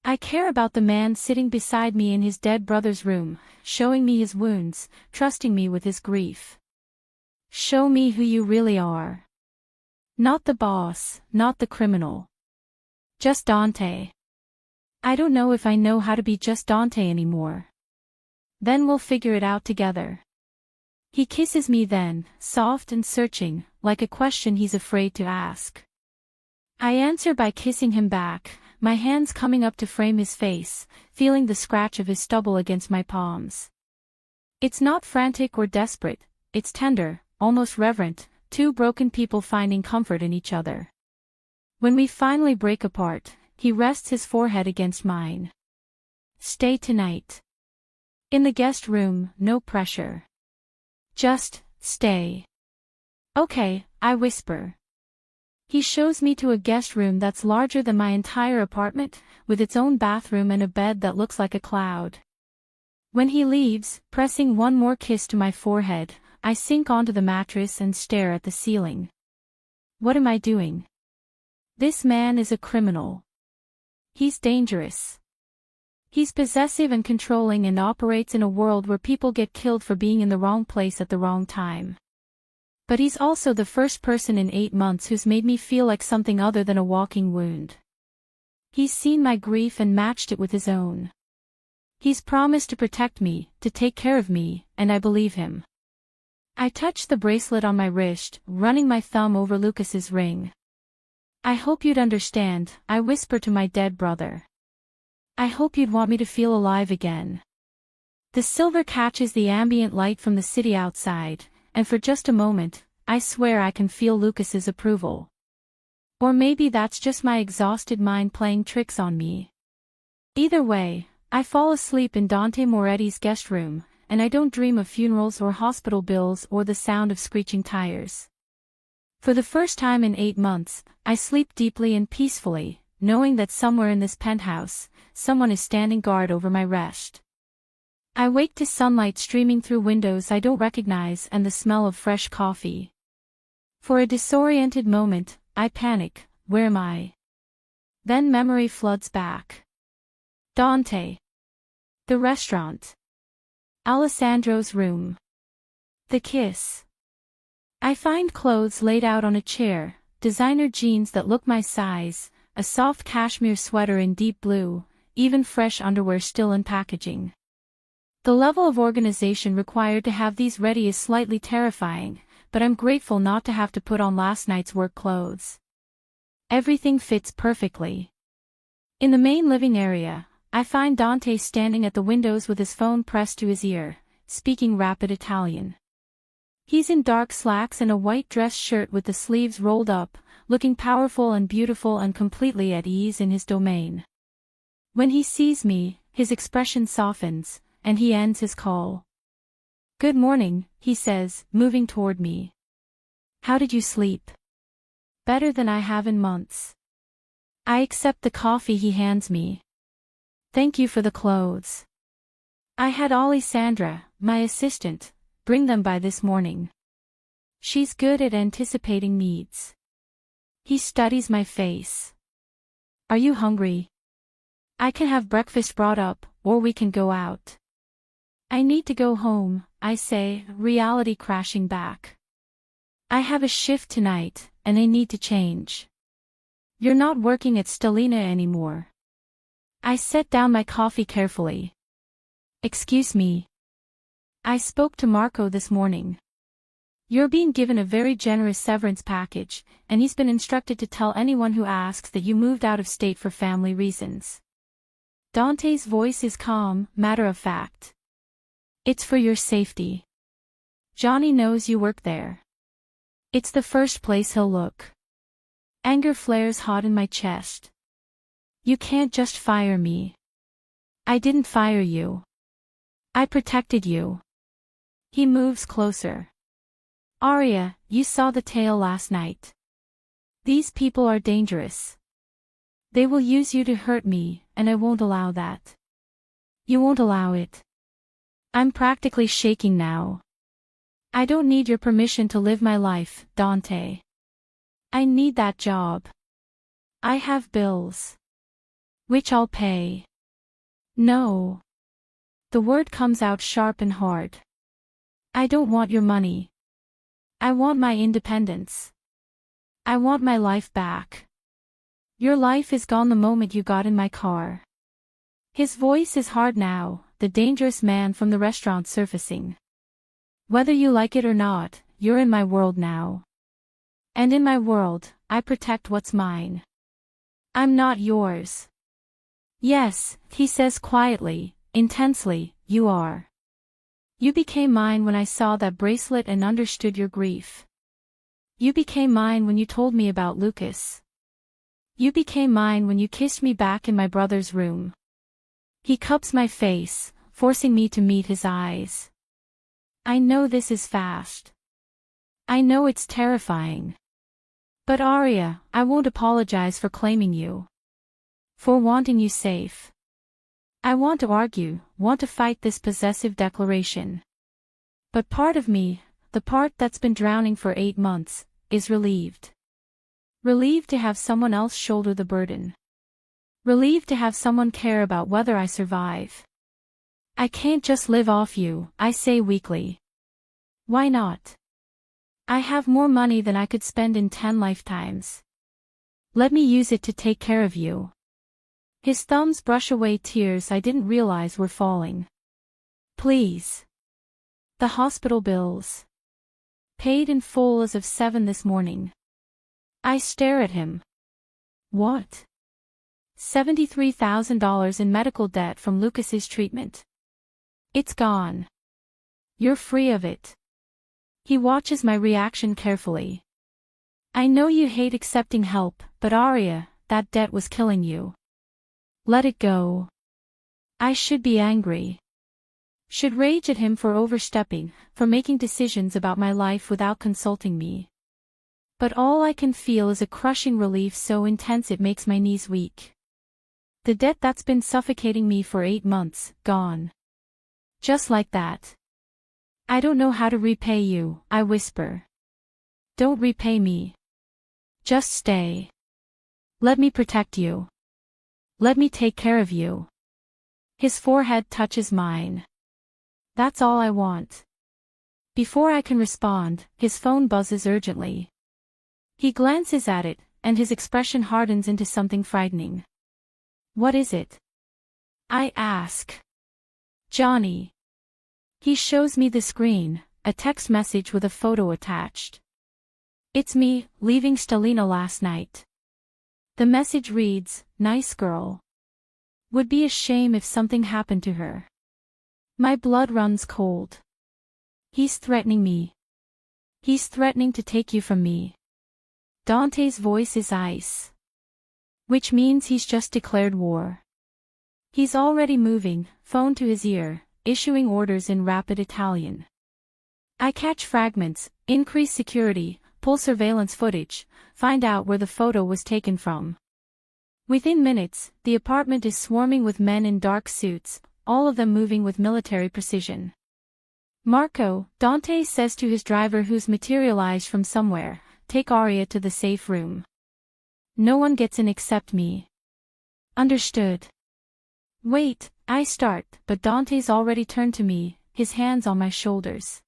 [SPEAKER 1] I care about the man sitting beside me in his dead brother's room, showing me his wounds, trusting me with his grief. Show me who you really are. Not the boss, not the criminal. Just Dante. I don't know if I know how to be just Dante anymore. Then we'll figure it out together. He kisses me then, soft and searching, like a question he's afraid to ask. I answer by kissing him back, my hands coming up to frame his face, feeling the scratch of his stubble against my palms. It's not frantic or desperate, it's tender, almost reverent, two broken people finding comfort in each other. When we finally break apart, he rests his forehead against mine. Stay tonight. In the guest room, no pressure. Just, stay. Okay, I whisper. He shows me to a guest room that's larger than my entire apartment, with its own bathroom and a bed that looks like a cloud. When he leaves, pressing one more kiss to my forehead, I sink onto the mattress and stare at the ceiling. What am I doing? This man is a criminal. He's dangerous. He's possessive and controlling and operates in a world where people get killed for being in the wrong place at the wrong time. But he's also the first person in 8 months who's made me feel like something other than a walking wound. He's seen my grief and matched it with his own. He's promised to protect me, to take care of me, and I believe him. I touch the bracelet on my wrist, running my thumb over Lucas's ring. I hope you'd understand, I whisper to my dead brother. I hope you'd want me to feel alive again. The silver catches the ambient light from the city outside, and for just a moment, I swear I can feel Lucas's approval. Or maybe that's just my exhausted mind playing tricks on me. Either way, I fall asleep in Dante Moretti's guest room, and I don't dream of funerals or hospital bills or the sound of screeching tires. For the first time in 8 months, I sleep deeply and peacefully, knowing that somewhere in this penthouse, someone is standing guard over my rest. I wake to sunlight streaming through windows I don't recognize and the smell of fresh coffee. For a disoriented moment, I panic, where am I? Then memory floods back. Dante. The restaurant. Alessandro's room. The kiss. I find clothes laid out on a chair, designer jeans that look my size, a soft cashmere sweater in deep blue, even fresh underwear still in packaging. The level of organization required to have these ready is slightly terrifying, but I'm grateful not to have to put on last night's work clothes. Everything fits perfectly. In the main living area, I find Dante standing at the windows with his phone pressed to his ear, speaking rapid Italian. He's in dark slacks and a white dress shirt with the sleeves rolled up, looking powerful and beautiful and completely at ease in his domain. When he sees me, his expression softens, and he ends his call. Good morning, he says, moving toward me. How did you sleep? Better than I have in months. I accept the coffee he hands me. Thank you for the clothes. I had Alessandra, my assistant, bring them by this morning. She's good at anticipating needs. He studies my face. Are you hungry? I can have breakfast brought up, or we can go out. I need to go home, I say, reality crashing back. I have a shift tonight, and I need to change. You're not working at Stellina anymore. I set down my coffee carefully. Excuse me. I spoke to Marco this morning. You're being given a very generous severance package, and he's been instructed to tell anyone who asks that you moved out of state for family reasons. Dante's voice is calm, matter of fact. It's for your safety. Johnny knows you work there. It's the first place he'll look. Anger flares hot in my chest. You can't just fire me. I didn't fire you. I protected you. He moves closer. Arya, you saw the tale last night. These people are dangerous. They will use you to hurt me, and I won't allow that. You won't allow it. I'm practically shaking now. I don't need your permission to live my life, Dante. I need that job. I have bills. Which I'll pay. No. The word comes out sharp and hard. I don't want your money. I want my independence. I want my life back. Your life is gone the moment you got in my car. His voice is hard now, the dangerous man from the restaurant surfacing. Whether you like it or not, you're in my world now. And in my world, I protect what's mine. I'm not yours. Yes, he says quietly, intensely, you are. You became mine when I saw that bracelet and understood your grief. You became mine when you told me about Lucas. You became mine when you kissed me back in my brother's room. He cups my face, forcing me to meet his eyes. I know this is fast. I know it's terrifying. But Arya, I won't apologize for claiming you. For wanting you safe. I want to argue, want to fight this possessive declaration. But part of me, the part that's been drowning for 8 months, is relieved. Relieved to have someone else shoulder the burden. Relieved to have someone care about whether I survive. I can't just live off you, I say weakly. Why not? I have more money than I could spend in 10 lifetimes. Let me use it to take care of you. His thumbs brush away tears I didn't realize were falling. Please. The hospital bills. Paid in full as of 7 this morning. I stare at him. What? $73,000 in medical debt from Lucas's treatment. It's gone. You're free of it. He watches my reaction carefully. I know you hate accepting help, but Arya, that debt was killing you. Let it go. I should be angry. Should rage at him for overstepping, for making decisions about my life without consulting me. But all I can feel is a crushing relief so intense it makes my knees weak. The debt that's been suffocating me for 8 months, gone. Just like that. I don't know how to repay you, I whisper. Don't repay me. Just stay. Let me protect you. Let me take care of you. His forehead touches mine. That's all I want. Before I can respond, his phone buzzes urgently. He glances at it, and his expression hardens into something frightening. What is it? I ask. Johnny. He shows me the screen, a text message with a photo attached. It's me, leaving Stelina last night. The message reads, "Nice girl. Would be a shame if something happened to her." My blood runs cold. He's threatening me. He's threatening to take you from me. Dante's voice is ice. Which means he's just declared war. He's already moving, phone to his ear, issuing orders in rapid Italian. I catch fragments, increase security, pull surveillance footage, find out where the photo was taken from. Within minutes, the apartment is swarming with men in dark suits, all of them moving with military precision. Marco, Dante says to his driver who's materialized from somewhere, take Arya to the safe room. No one gets in except me. Understood. Wait, I start, but Dante's already turned to me, his hands on my shoulders.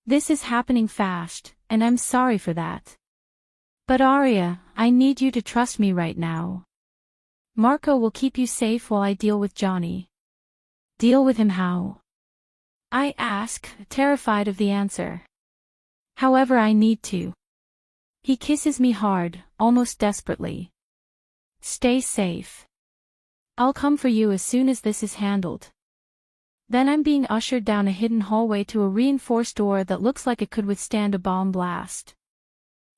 [SPEAKER 1] This is happening fast, and I'm sorry for that. But Arya, I need you to trust me right now. Marco will keep you safe while I deal with Johnny. Deal with him how? I ask, terrified of the answer. However I need to. He kisses me hard, almost desperately. Stay safe. I'll come for you as soon as this is handled. Then I'm being ushered down a hidden hallway to a reinforced door that looks like it could withstand a bomb blast.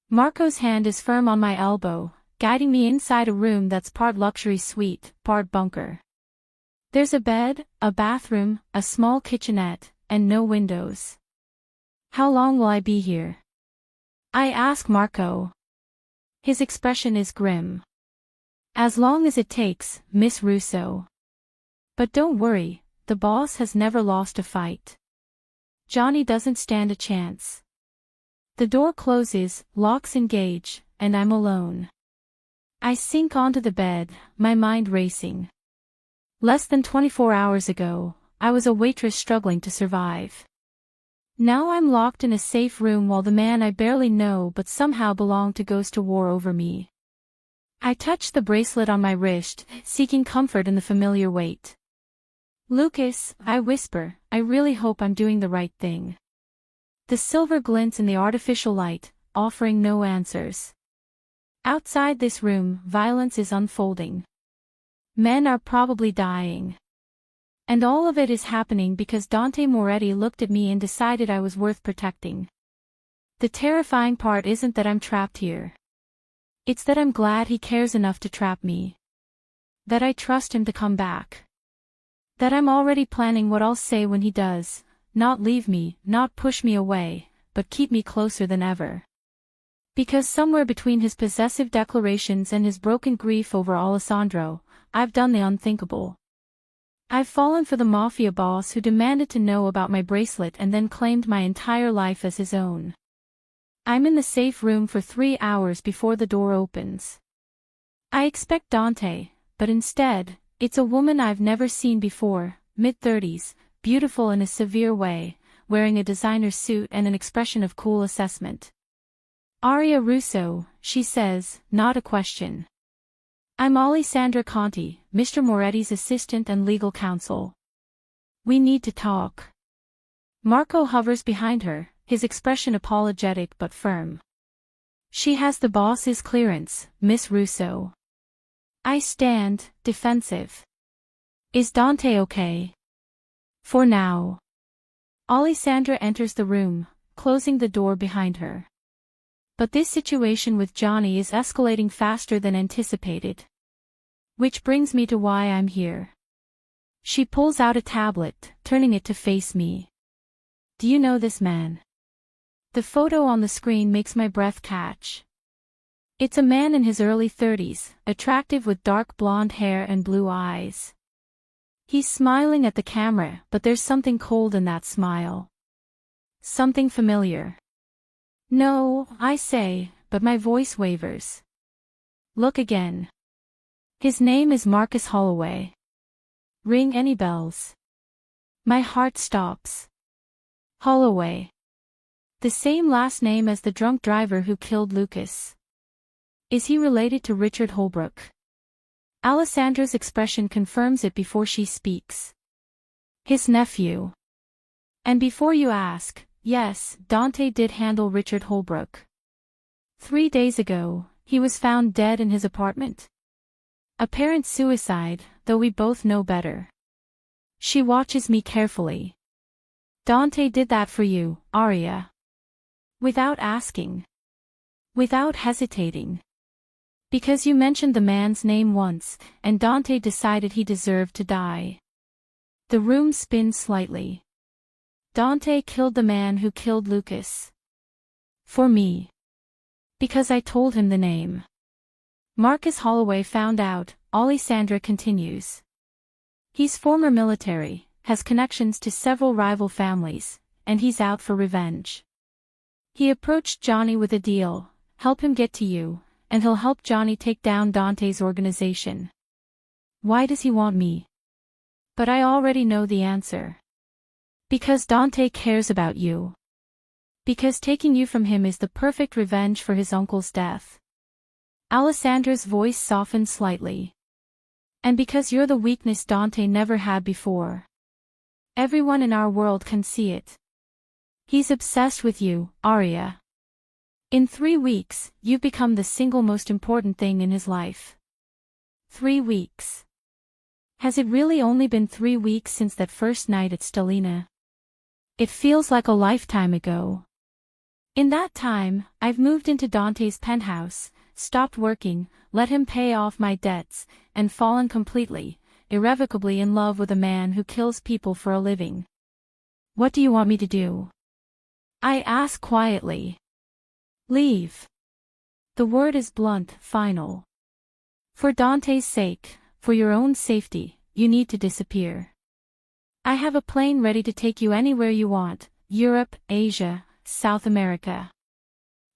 [SPEAKER 1] Marco's hand is firm on my elbow, guiding me inside a room that's part luxury suite, part bunker. There's a bed, a bathroom, a small kitchenette, and no windows. How long will I be here? I ask Marco. His expression is grim. As long as it takes, Miss Russo. But don't worry, the boss has never lost a fight. Johnny doesn't stand a chance. The door closes, locks engage, and I'm alone. I sink onto the bed, my mind racing. Less than 24 hours ago, I was a waitress struggling to survive. Now I'm locked in a safe room while the man I barely know but somehow belonged to goes to war over me. I touch the bracelet on my wrist, seeking comfort in the familiar weight. Lucas, I whisper, I really hope I'm doing the right thing. The silver glints in the artificial light, offering no answers. Outside this room, violence is unfolding. Men are probably dying. And all of it is happening because Dante Moretti looked at me and decided I was worth protecting. The terrifying part isn't that I'm trapped here. It's that I'm glad he cares enough to trap me. That I trust him to come back. That I'm already planning what I'll say when he does, not leave me, not push me away, but keep me closer than ever. Because somewhere between his possessive declarations and his broken grief over Alessandro, I've done the unthinkable. I've fallen for the Mafia boss who demanded to know about my bracelet and then claimed my entire life as his own. I'm in the safe room for 3 hours before the door opens. I expect Dante, but instead, it's a woman I've never seen before, mid-30s, beautiful in a severe way, wearing a designer suit and an expression of cool assessment. Aria Russo, she says, not a question. I'm Alessandra Conti, Mr. Moretti's assistant and legal counsel. We need to talk. Marco hovers behind her, his expression apologetic but firm. She has the boss's clearance, Miss Russo. I stand, defensive. Is Dante okay? For now. Alessandra enters the room, closing the door behind her. But this situation with Johnny is escalating faster than anticipated. Which brings me to why I'm here. She pulls out a tablet, turning it to face me. Do you know this man? The photo on the screen makes my breath catch. It's a man in his early 30s, attractive with dark blonde hair and blue eyes. He's smiling at the camera, but there's something cold in that smile. Something familiar. No, I say, but my voice wavers. Look again. His name is Marcus Holloway. Ring any bells? My heart stops. Holloway. The same last name as the drunk driver who killed Lucas. Is he related to Richard Holbrook? Alessandra's expression confirms it before she speaks. His nephew. And before you ask, yes, Dante did handle Richard Holbrook. 3 days ago, he was found dead in his apartment. Apparent suicide, though we both know better. She watches me carefully. Dante did that for you, Aria. Without asking. Without hesitating. Because you mentioned the man's name once, and Dante decided he deserved to die. The room spins slightly. Dante killed the man who killed Lucas. For me. Because I told him the name. Marcus Holloway found out, Alessandra continues. He's former military, has connections to several rival families, and he's out for revenge. He approached Johnny with a deal, help him get to you, and he'll help Johnny take down Dante's organization. Why does he want me? But I already know the answer. Because Dante cares about you. Because taking you from him is the perfect revenge for his uncle's death. Alessandra's voice softened slightly. And because you're the weakness Dante never had before. Everyone in our world can see it. He's obsessed with you, Aria. In 3 weeks, you've become the single most important thing in his life. 3 weeks. Has it really only been 3 weeks since that first night at Stellina? It feels like a lifetime ago. In that time, I've moved into Dante's penthouse, stopped working, let him pay off my debts, and fallen completely, irrevocably in love with a man who kills people for a living. What do you want me to do? I ask quietly. Leave. The word is blunt, final. For Dante's sake, for your own safety, you need to disappear. I have a plane ready to take you anywhere you want, Europe, Asia, South America.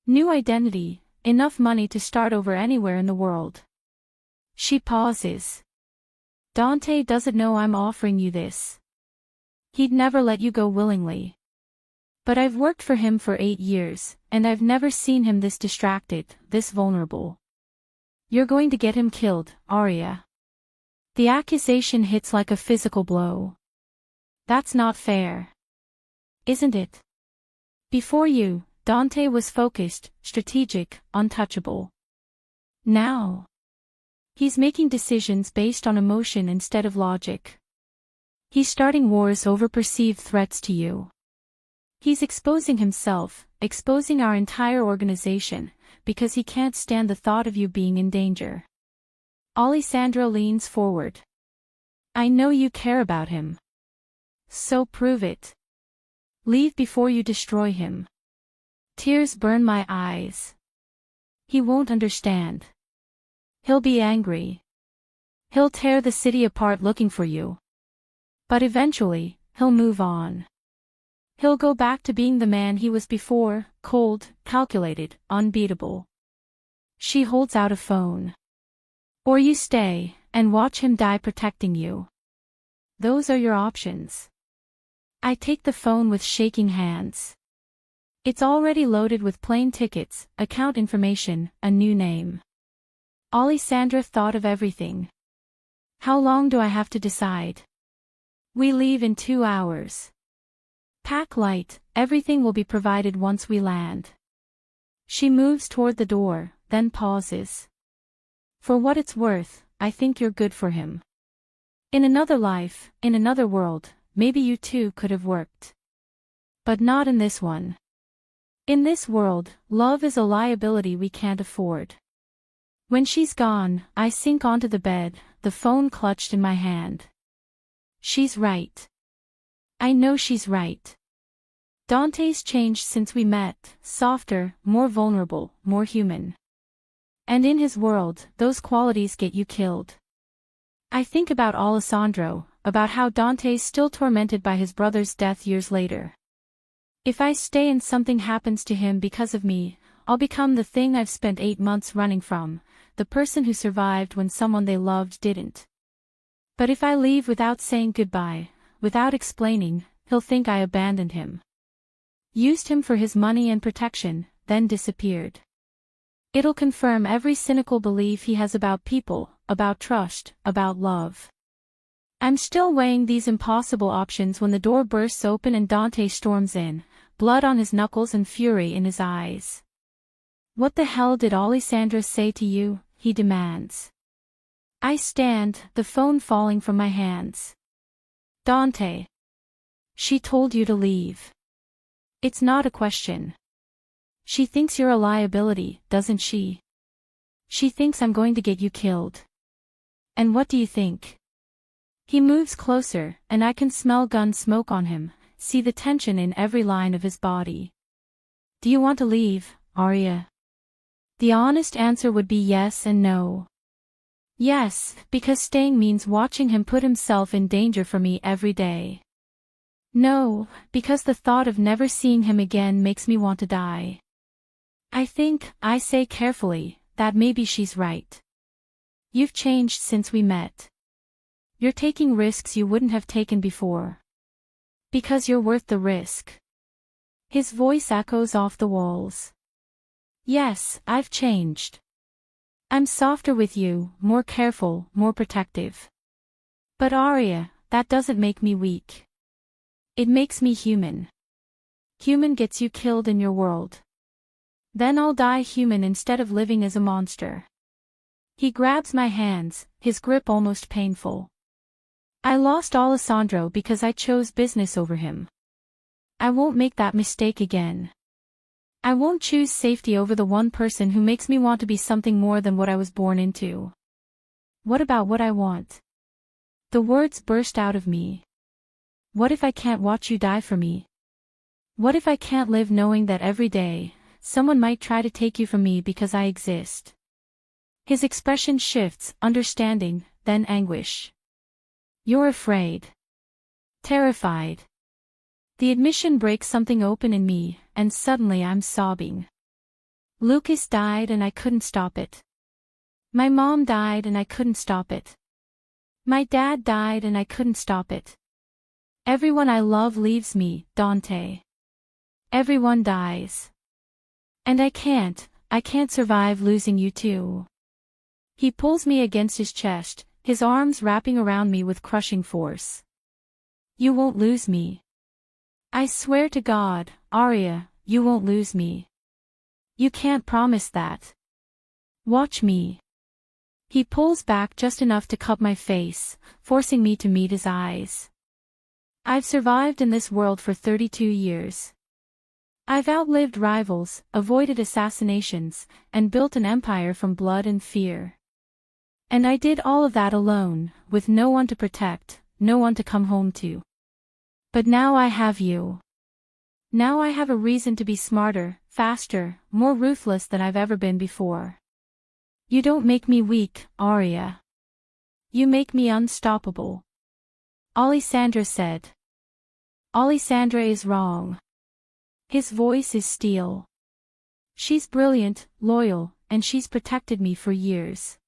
[SPEAKER 1] New identity, enough money to start over anywhere in the world. She pauses. Dante doesn't know I'm offering you this. He'd never let you go willingly. But I've worked for him for 8 years, and I've never seen him this distracted, this vulnerable. You're going to get him killed, Arya. The accusation hits like a physical blow. That's not fair. Isn't it? Before you, Dante was focused, strategic, untouchable. Now, he's making decisions based on emotion instead of logic. He's starting wars over perceived threats to you. He's exposing himself, exposing our entire organization, because he can't stand the thought of you being in danger. Alessandro leans forward. I know you care about him. So prove it. Leave before you destroy him. Tears burn my eyes. He won't understand. He'll be angry. He'll tear the city apart looking for you. But eventually, he'll move on. He'll go back to being the man he was before, cold, calculated, unbeatable. She holds out a phone. Or you stay, and watch him die protecting you. Those are your options. I take the phone with shaking hands. It's already loaded with plane tickets, account information, a new name. Alessandra thought of everything. How long do I have to decide? We leave in 2 hours. Pack light, everything will be provided once we land. She moves toward the door, then pauses. For what it's worth, I think you're good for him. In another life, in another world, maybe you two could have worked. But not in this one. In this world, love is a liability we can't afford. When she's gone, I sink onto the bed, the phone clutched in my hand. She's right. I know she's right. Dante's changed since we met, softer, more vulnerable, more human. And in his world, those qualities get you killed. I think about Alessandro, about how Dante's still tormented by his brother's death years later. If I stay and something happens to him because of me, I'll become the thing I've spent 8 months running from, the person who survived when someone they loved didn't. But if I leave without saying goodbye, without explaining, he'll think I abandoned him. Used him for his money and protection, then disappeared. It'll confirm every cynical belief he has about people, about trust, about love. I'm still weighing these impossible options when the door bursts open and Dante storms in, blood on his knuckles and fury in his eyes. What the hell did Alessandra say to you? He demands. I stand, the phone falling from my hands. Dante. She told you to leave. It's not a question. She thinks you're a liability, doesn't she? She thinks I'm going to get you killed. And what do you think? He moves closer, and I can smell gun smoke on him, see the tension in every line of his body. Do you want to leave, Arya? The honest answer would be yes and no. Yes, because staying means watching him put himself in danger for me every day. No, because the thought of never seeing him again makes me want to die. I think, I say carefully, that maybe she's right. You've changed since we met. You're taking risks you wouldn't have taken before. Because you're worth the risk. His voice echoes off the walls. Yes, I've changed. I'm softer with you, more careful, more protective. But Arya, that doesn't make me weak. It makes me human. Human gets you killed in your world. Then I'll die human instead of living as a monster. He grabs my hands, his grip almost painful. I lost Alessandro because I chose business over him. I won't make that mistake again. I won't choose safety over the one person who makes me want to be something more than what I was born into. What about what I want? The words burst out of me. What if I can't watch you die for me? What if I can't live knowing that every day, someone might try to take you from me because I exist? His expression shifts, understanding, then anguish. You're afraid. Terrified. The admission breaks something open in me, and suddenly I'm sobbing. Lucas died and I couldn't stop it. My mom died and I couldn't stop it. My dad died and I couldn't stop it. Everyone I love leaves me, Dante. Everyone dies. And I can't survive losing you too. He pulls me against his chest, his arms wrapping around me with crushing force. You won't lose me. I swear to God, Arya, you won't lose me. You can't promise that. Watch me. He pulls back just enough to cup my face, forcing me to meet his eyes. I've survived in this world for 32 years. I've outlived rivals, avoided assassinations, and built an empire from blood and fear. And I did all of that alone, with no one to protect, no one to come home to. But now I have you. Now I have a reason to be smarter, faster, more ruthless than I've ever been before. You don't make me weak, Arya. You make me unstoppable. Alessandra said. Alessandra is wrong. His voice is steel. She's brilliant, loyal, and she's protected me for years.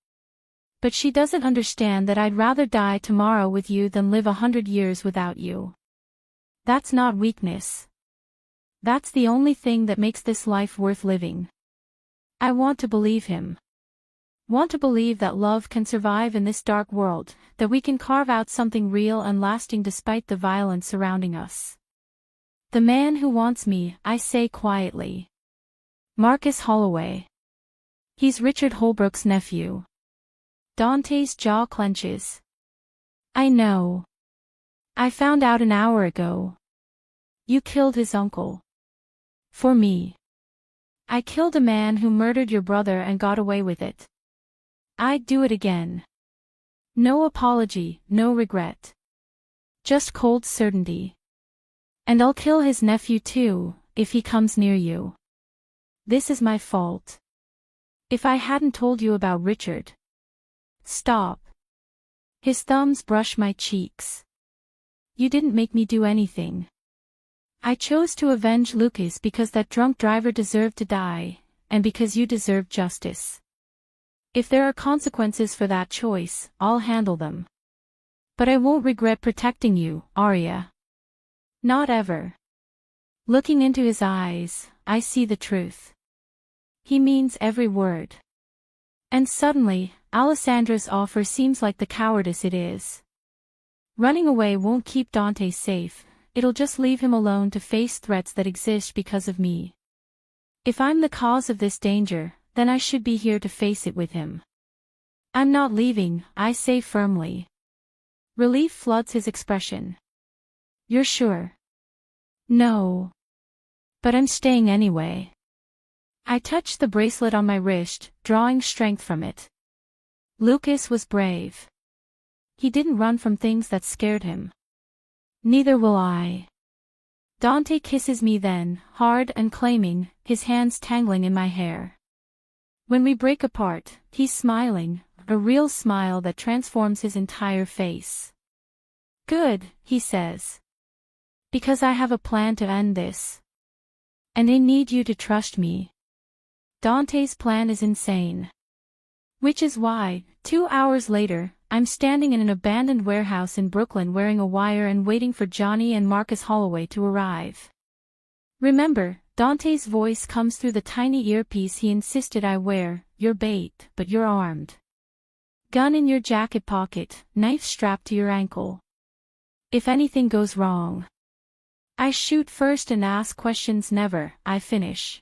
[SPEAKER 1] But she doesn't understand that I'd rather die tomorrow with you than live 100 years without you. That's not weakness. That's the only thing that makes this life worth living. I want to believe him. Want to believe that love can survive in this dark world, that we can carve out something real and lasting despite the violence surrounding us. The man who wants me, I say quietly. Marcus Holloway. He's Richard Holbrook's nephew. Dante's jaw clenches. I know. I found out an hour ago. You killed his uncle. For me. I killed a man who murdered your brother and got away with it. I'd do it again. No apology, no regret. Just cold certainty. And I'll kill his nephew too, if he comes near you. This is my fault. If I hadn't told you about Richard. Stop. His thumbs brush my cheeks. You didn't make me do anything. I chose to avenge Lucas because that drunk driver deserved to die, and because you deserve justice. If there are consequences for that choice, I'll handle them. But I won't regret protecting you, Arya. Not ever. Looking into his eyes, I see the truth. He means every word. And suddenly, Alessandra's offer seems like the cowardice it is. Running away won't keep Dante safe, it'll just leave him alone to face threats that exist because of me. If I'm the cause of this danger, then I should be here to face it with him. I'm not leaving, I say firmly. Relief floods his expression. You're sure? No. But I'm staying anyway. I touched the bracelet on my wrist, drawing strength from it. Lucas was brave. He didn't run from things that scared him. Neither will I. Dante kisses me then, hard and claiming, his hands tangling in my hair. When we break apart, he's smiling, a real smile that transforms his entire face. Good, he says. Because I have a plan to end this. And I need you to trust me. Dante's plan is insane. Which is why, 2 hours later, I'm standing in an abandoned warehouse in Brooklyn wearing a wire and waiting for Johnny and Marcus Holloway to arrive. Remember, Dante's voice comes through the tiny earpiece he insisted I wear, you're bait, but you're armed. Gun in your jacket pocket, knife strapped to your ankle. If anything goes wrong. I shoot first and ask questions never, I finish.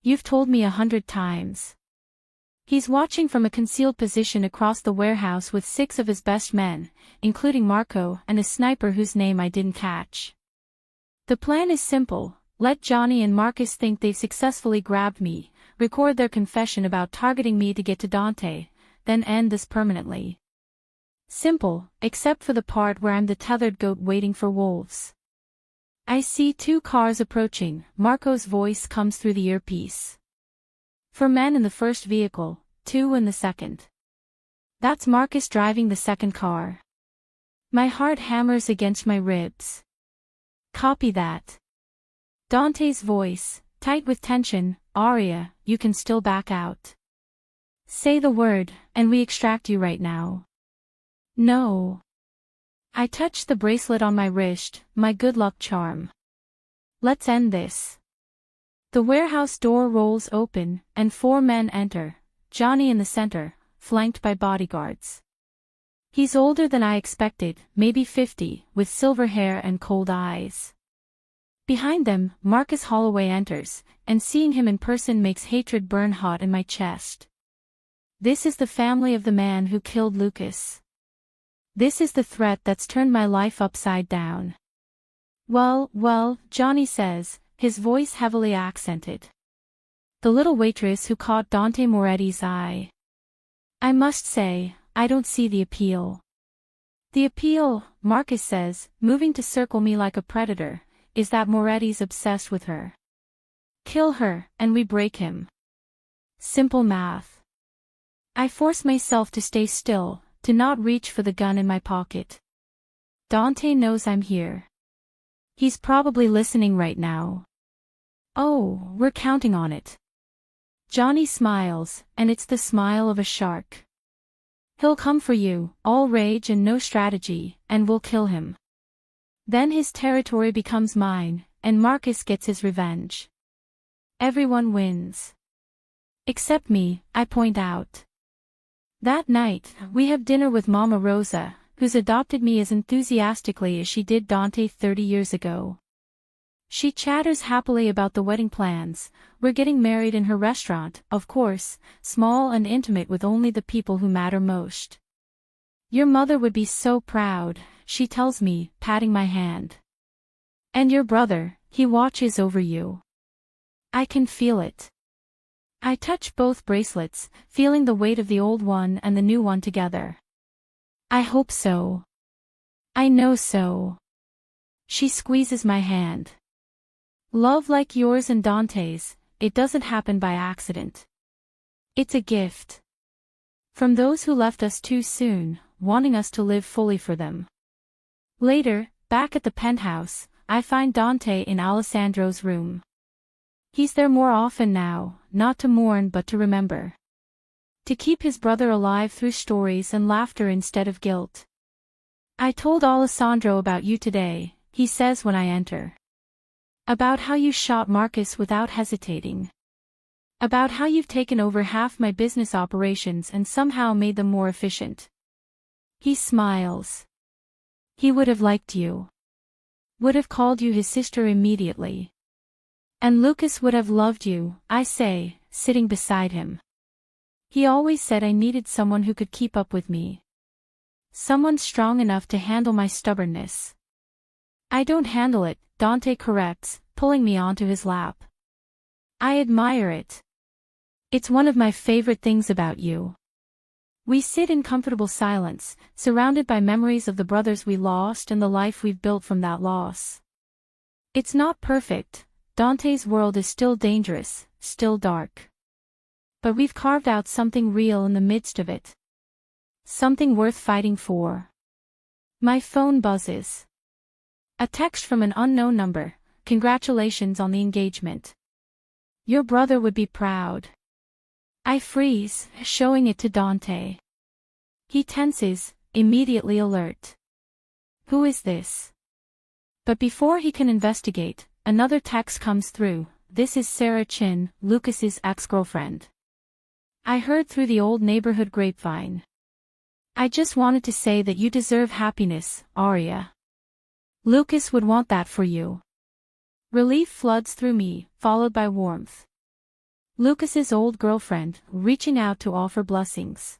[SPEAKER 1] You've told me 100 times. He's watching from a concealed position across the warehouse with 6 of his best men, including Marco and a sniper whose name I didn't catch. The plan is simple. Let Johnny and Marcus think they've successfully grabbed me, record their confession about targeting me to get to Dante, then end this permanently. Simple, except for the part where I'm the tethered goat waiting for wolves. I see 2 cars approaching. Marco's voice comes through the earpiece. 4 men in the first vehicle, 2 in the second. That's Marcus driving the second car. My heart hammers against my ribs. Copy that. Dante's voice, tight with tension. Arya, you can still back out. Say the word, and we extract you right now. No. I touch the bracelet on my wrist, my good luck charm. Let's end this. The warehouse door rolls open, and 4 men enter, Johnny in the center, flanked by bodyguards. He's older than I expected, maybe 50, with silver hair and cold eyes. Behind them, Marcus Holloway enters, and seeing him in person makes hatred burn hot in my chest. This is the family of the man who killed Lucas. This is the threat that's turned my life upside down. Well, Johnny says, his voice heavily accented. The little waitress who caught Dante Moretti's eye. I must say, I don't see the appeal. The appeal, Marcus says, moving to circle me like a predator, is that Moretti's obsessed with her. Kill her, and we break him. Simple math. I force myself to stay still, to not reach for the gun in my pocket. Dante knows I'm here. He's probably listening right now. Oh, we're counting on it. Johnny smiles, and it's the smile of a shark. He'll come for you, all rage and no strategy, and we'll kill him. Then his territory becomes mine, and Marcus gets his revenge. Everyone wins. Except me, I point out. That night, we have dinner with Mama Rosa, who's adopted me as enthusiastically as she did Dante 30 years ago. She chatters happily about the wedding plans. We're getting married in her restaurant, of course, small and intimate with only the people who matter most. Your mother would be so proud, she tells me, patting my hand. And your brother, he watches over you. I can feel it. I touch both bracelets, feeling the weight of the old one and the new one together. I hope so. I know so. She squeezes my hand. Love like yours and Dante's, it doesn't happen by accident. It's a gift. From those who left us too soon, wanting us to live fully for them. Later, back at the penthouse, I find Dante in Alessandro's room. He's there more often now, not to mourn but to remember. To keep his brother alive through stories and laughter instead of guilt. I told Alessandro about you today, he says when I enter. About how you shot Marcus without hesitating. About how you've taken over half my business operations and somehow made them more efficient. He smiles. He would have liked you. Would have called you his sister immediately. And Lucas would have loved you, I say, sitting beside him. He always said I needed someone who could keep up with me. Someone strong enough to handle my stubbornness. I don't handle it, Dante corrects, pulling me onto his lap. I admire it. It's one of my favorite things about you. We sit in comfortable silence, surrounded by memories of the brothers we lost and the life we've built from that loss. It's not perfect, Dante's world is still dangerous, still dark. But we've carved out something real in the midst of it. Something worth fighting for. My phone buzzes. A text from an unknown number. Congratulations on the engagement. Your brother would be proud. I freeze, showing it to Dante. He tenses, immediately alert. Who is this? But before he can investigate, another text comes through. This is Sarah Chin, Lucas's ex-girlfriend. I heard through the old neighborhood grapevine. I just wanted to say that you deserve happiness, Arya. Lucas would want that for you. Relief floods through me, followed by warmth. Lucas's old girlfriend, reaching out to offer blessings.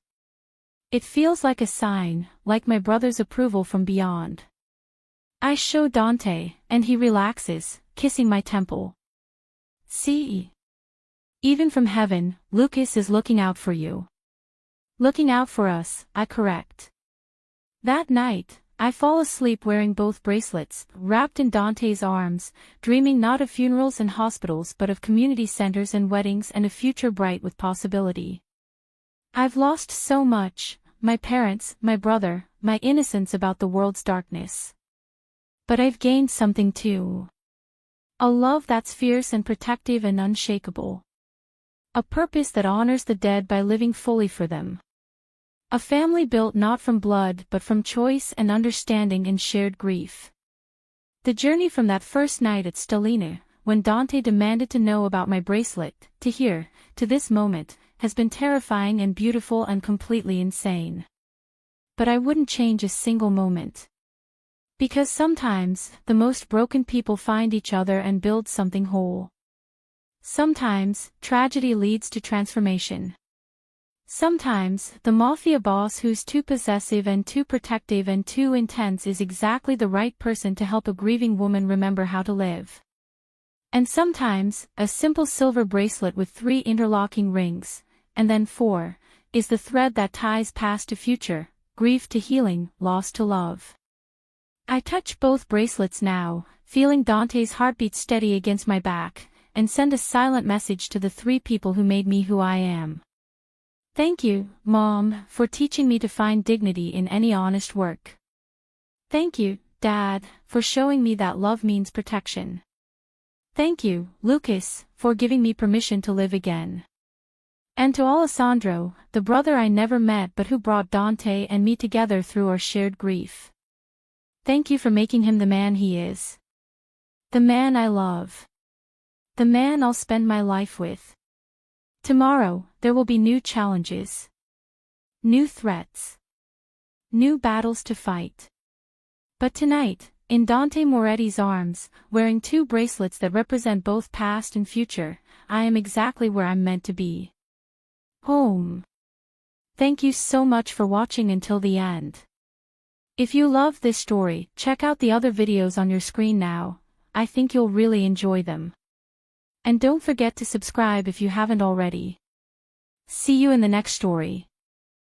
[SPEAKER 1] It feels like a sign, like my brother's approval from beyond. I show Dante, and he relaxes, kissing my temple. See? Even from heaven, Lucas is looking out for you. Looking out for us, I correct. That night, I fall asleep wearing both bracelets, wrapped in Dante's arms, dreaming not of funerals and hospitals but of community centers and weddings and a future bright with possibility. I've lost so much, my parents, my brother, my innocence about the world's darkness. But I've gained something too. A love that's fierce and protective and unshakable. A purpose that honors the dead by living fully for them. A family built not from blood but from choice and understanding and shared grief. The journey from that first night at Stellina, when Dante demanded to know about my bracelet, to here, to this moment, has been terrifying and beautiful and completely insane. But I wouldn't change a single moment. Because sometimes, the most broken people find each other and build something whole. Sometimes, tragedy leads to transformation. Sometimes, the Mafia boss who's too possessive and too protective and too intense is exactly the right person to help a grieving woman remember how to live. And sometimes, a simple silver bracelet with 3 interlocking rings, and then 4, is the thread that ties past to future, grief to healing, loss to love. I touch both bracelets now, feeling Dante's heartbeat steady against my back, and send a silent message to the 3 people who made me who I am. Thank you, Mom, for teaching me to find dignity in any honest work. Thank you, Dad, for showing me that love means protection. Thank you, Lucas, for giving me permission to live again. And to Alessandro, the brother I never met but who brought Dante and me together through our shared grief. Thank you for making him the man he is. The man I love. The man I'll spend my life with. Tomorrow, there will be new challenges. New threats. New battles to fight. But tonight, in Dante Moretti's arms, wearing 2 bracelets that represent both past and future, I am exactly where I'm meant to be. Home. Thank you so much for watching until the end. If you love this story, check out the other videos on your screen now. I think you'll really enjoy them. And don't forget to subscribe if you haven't already. See you in the next story.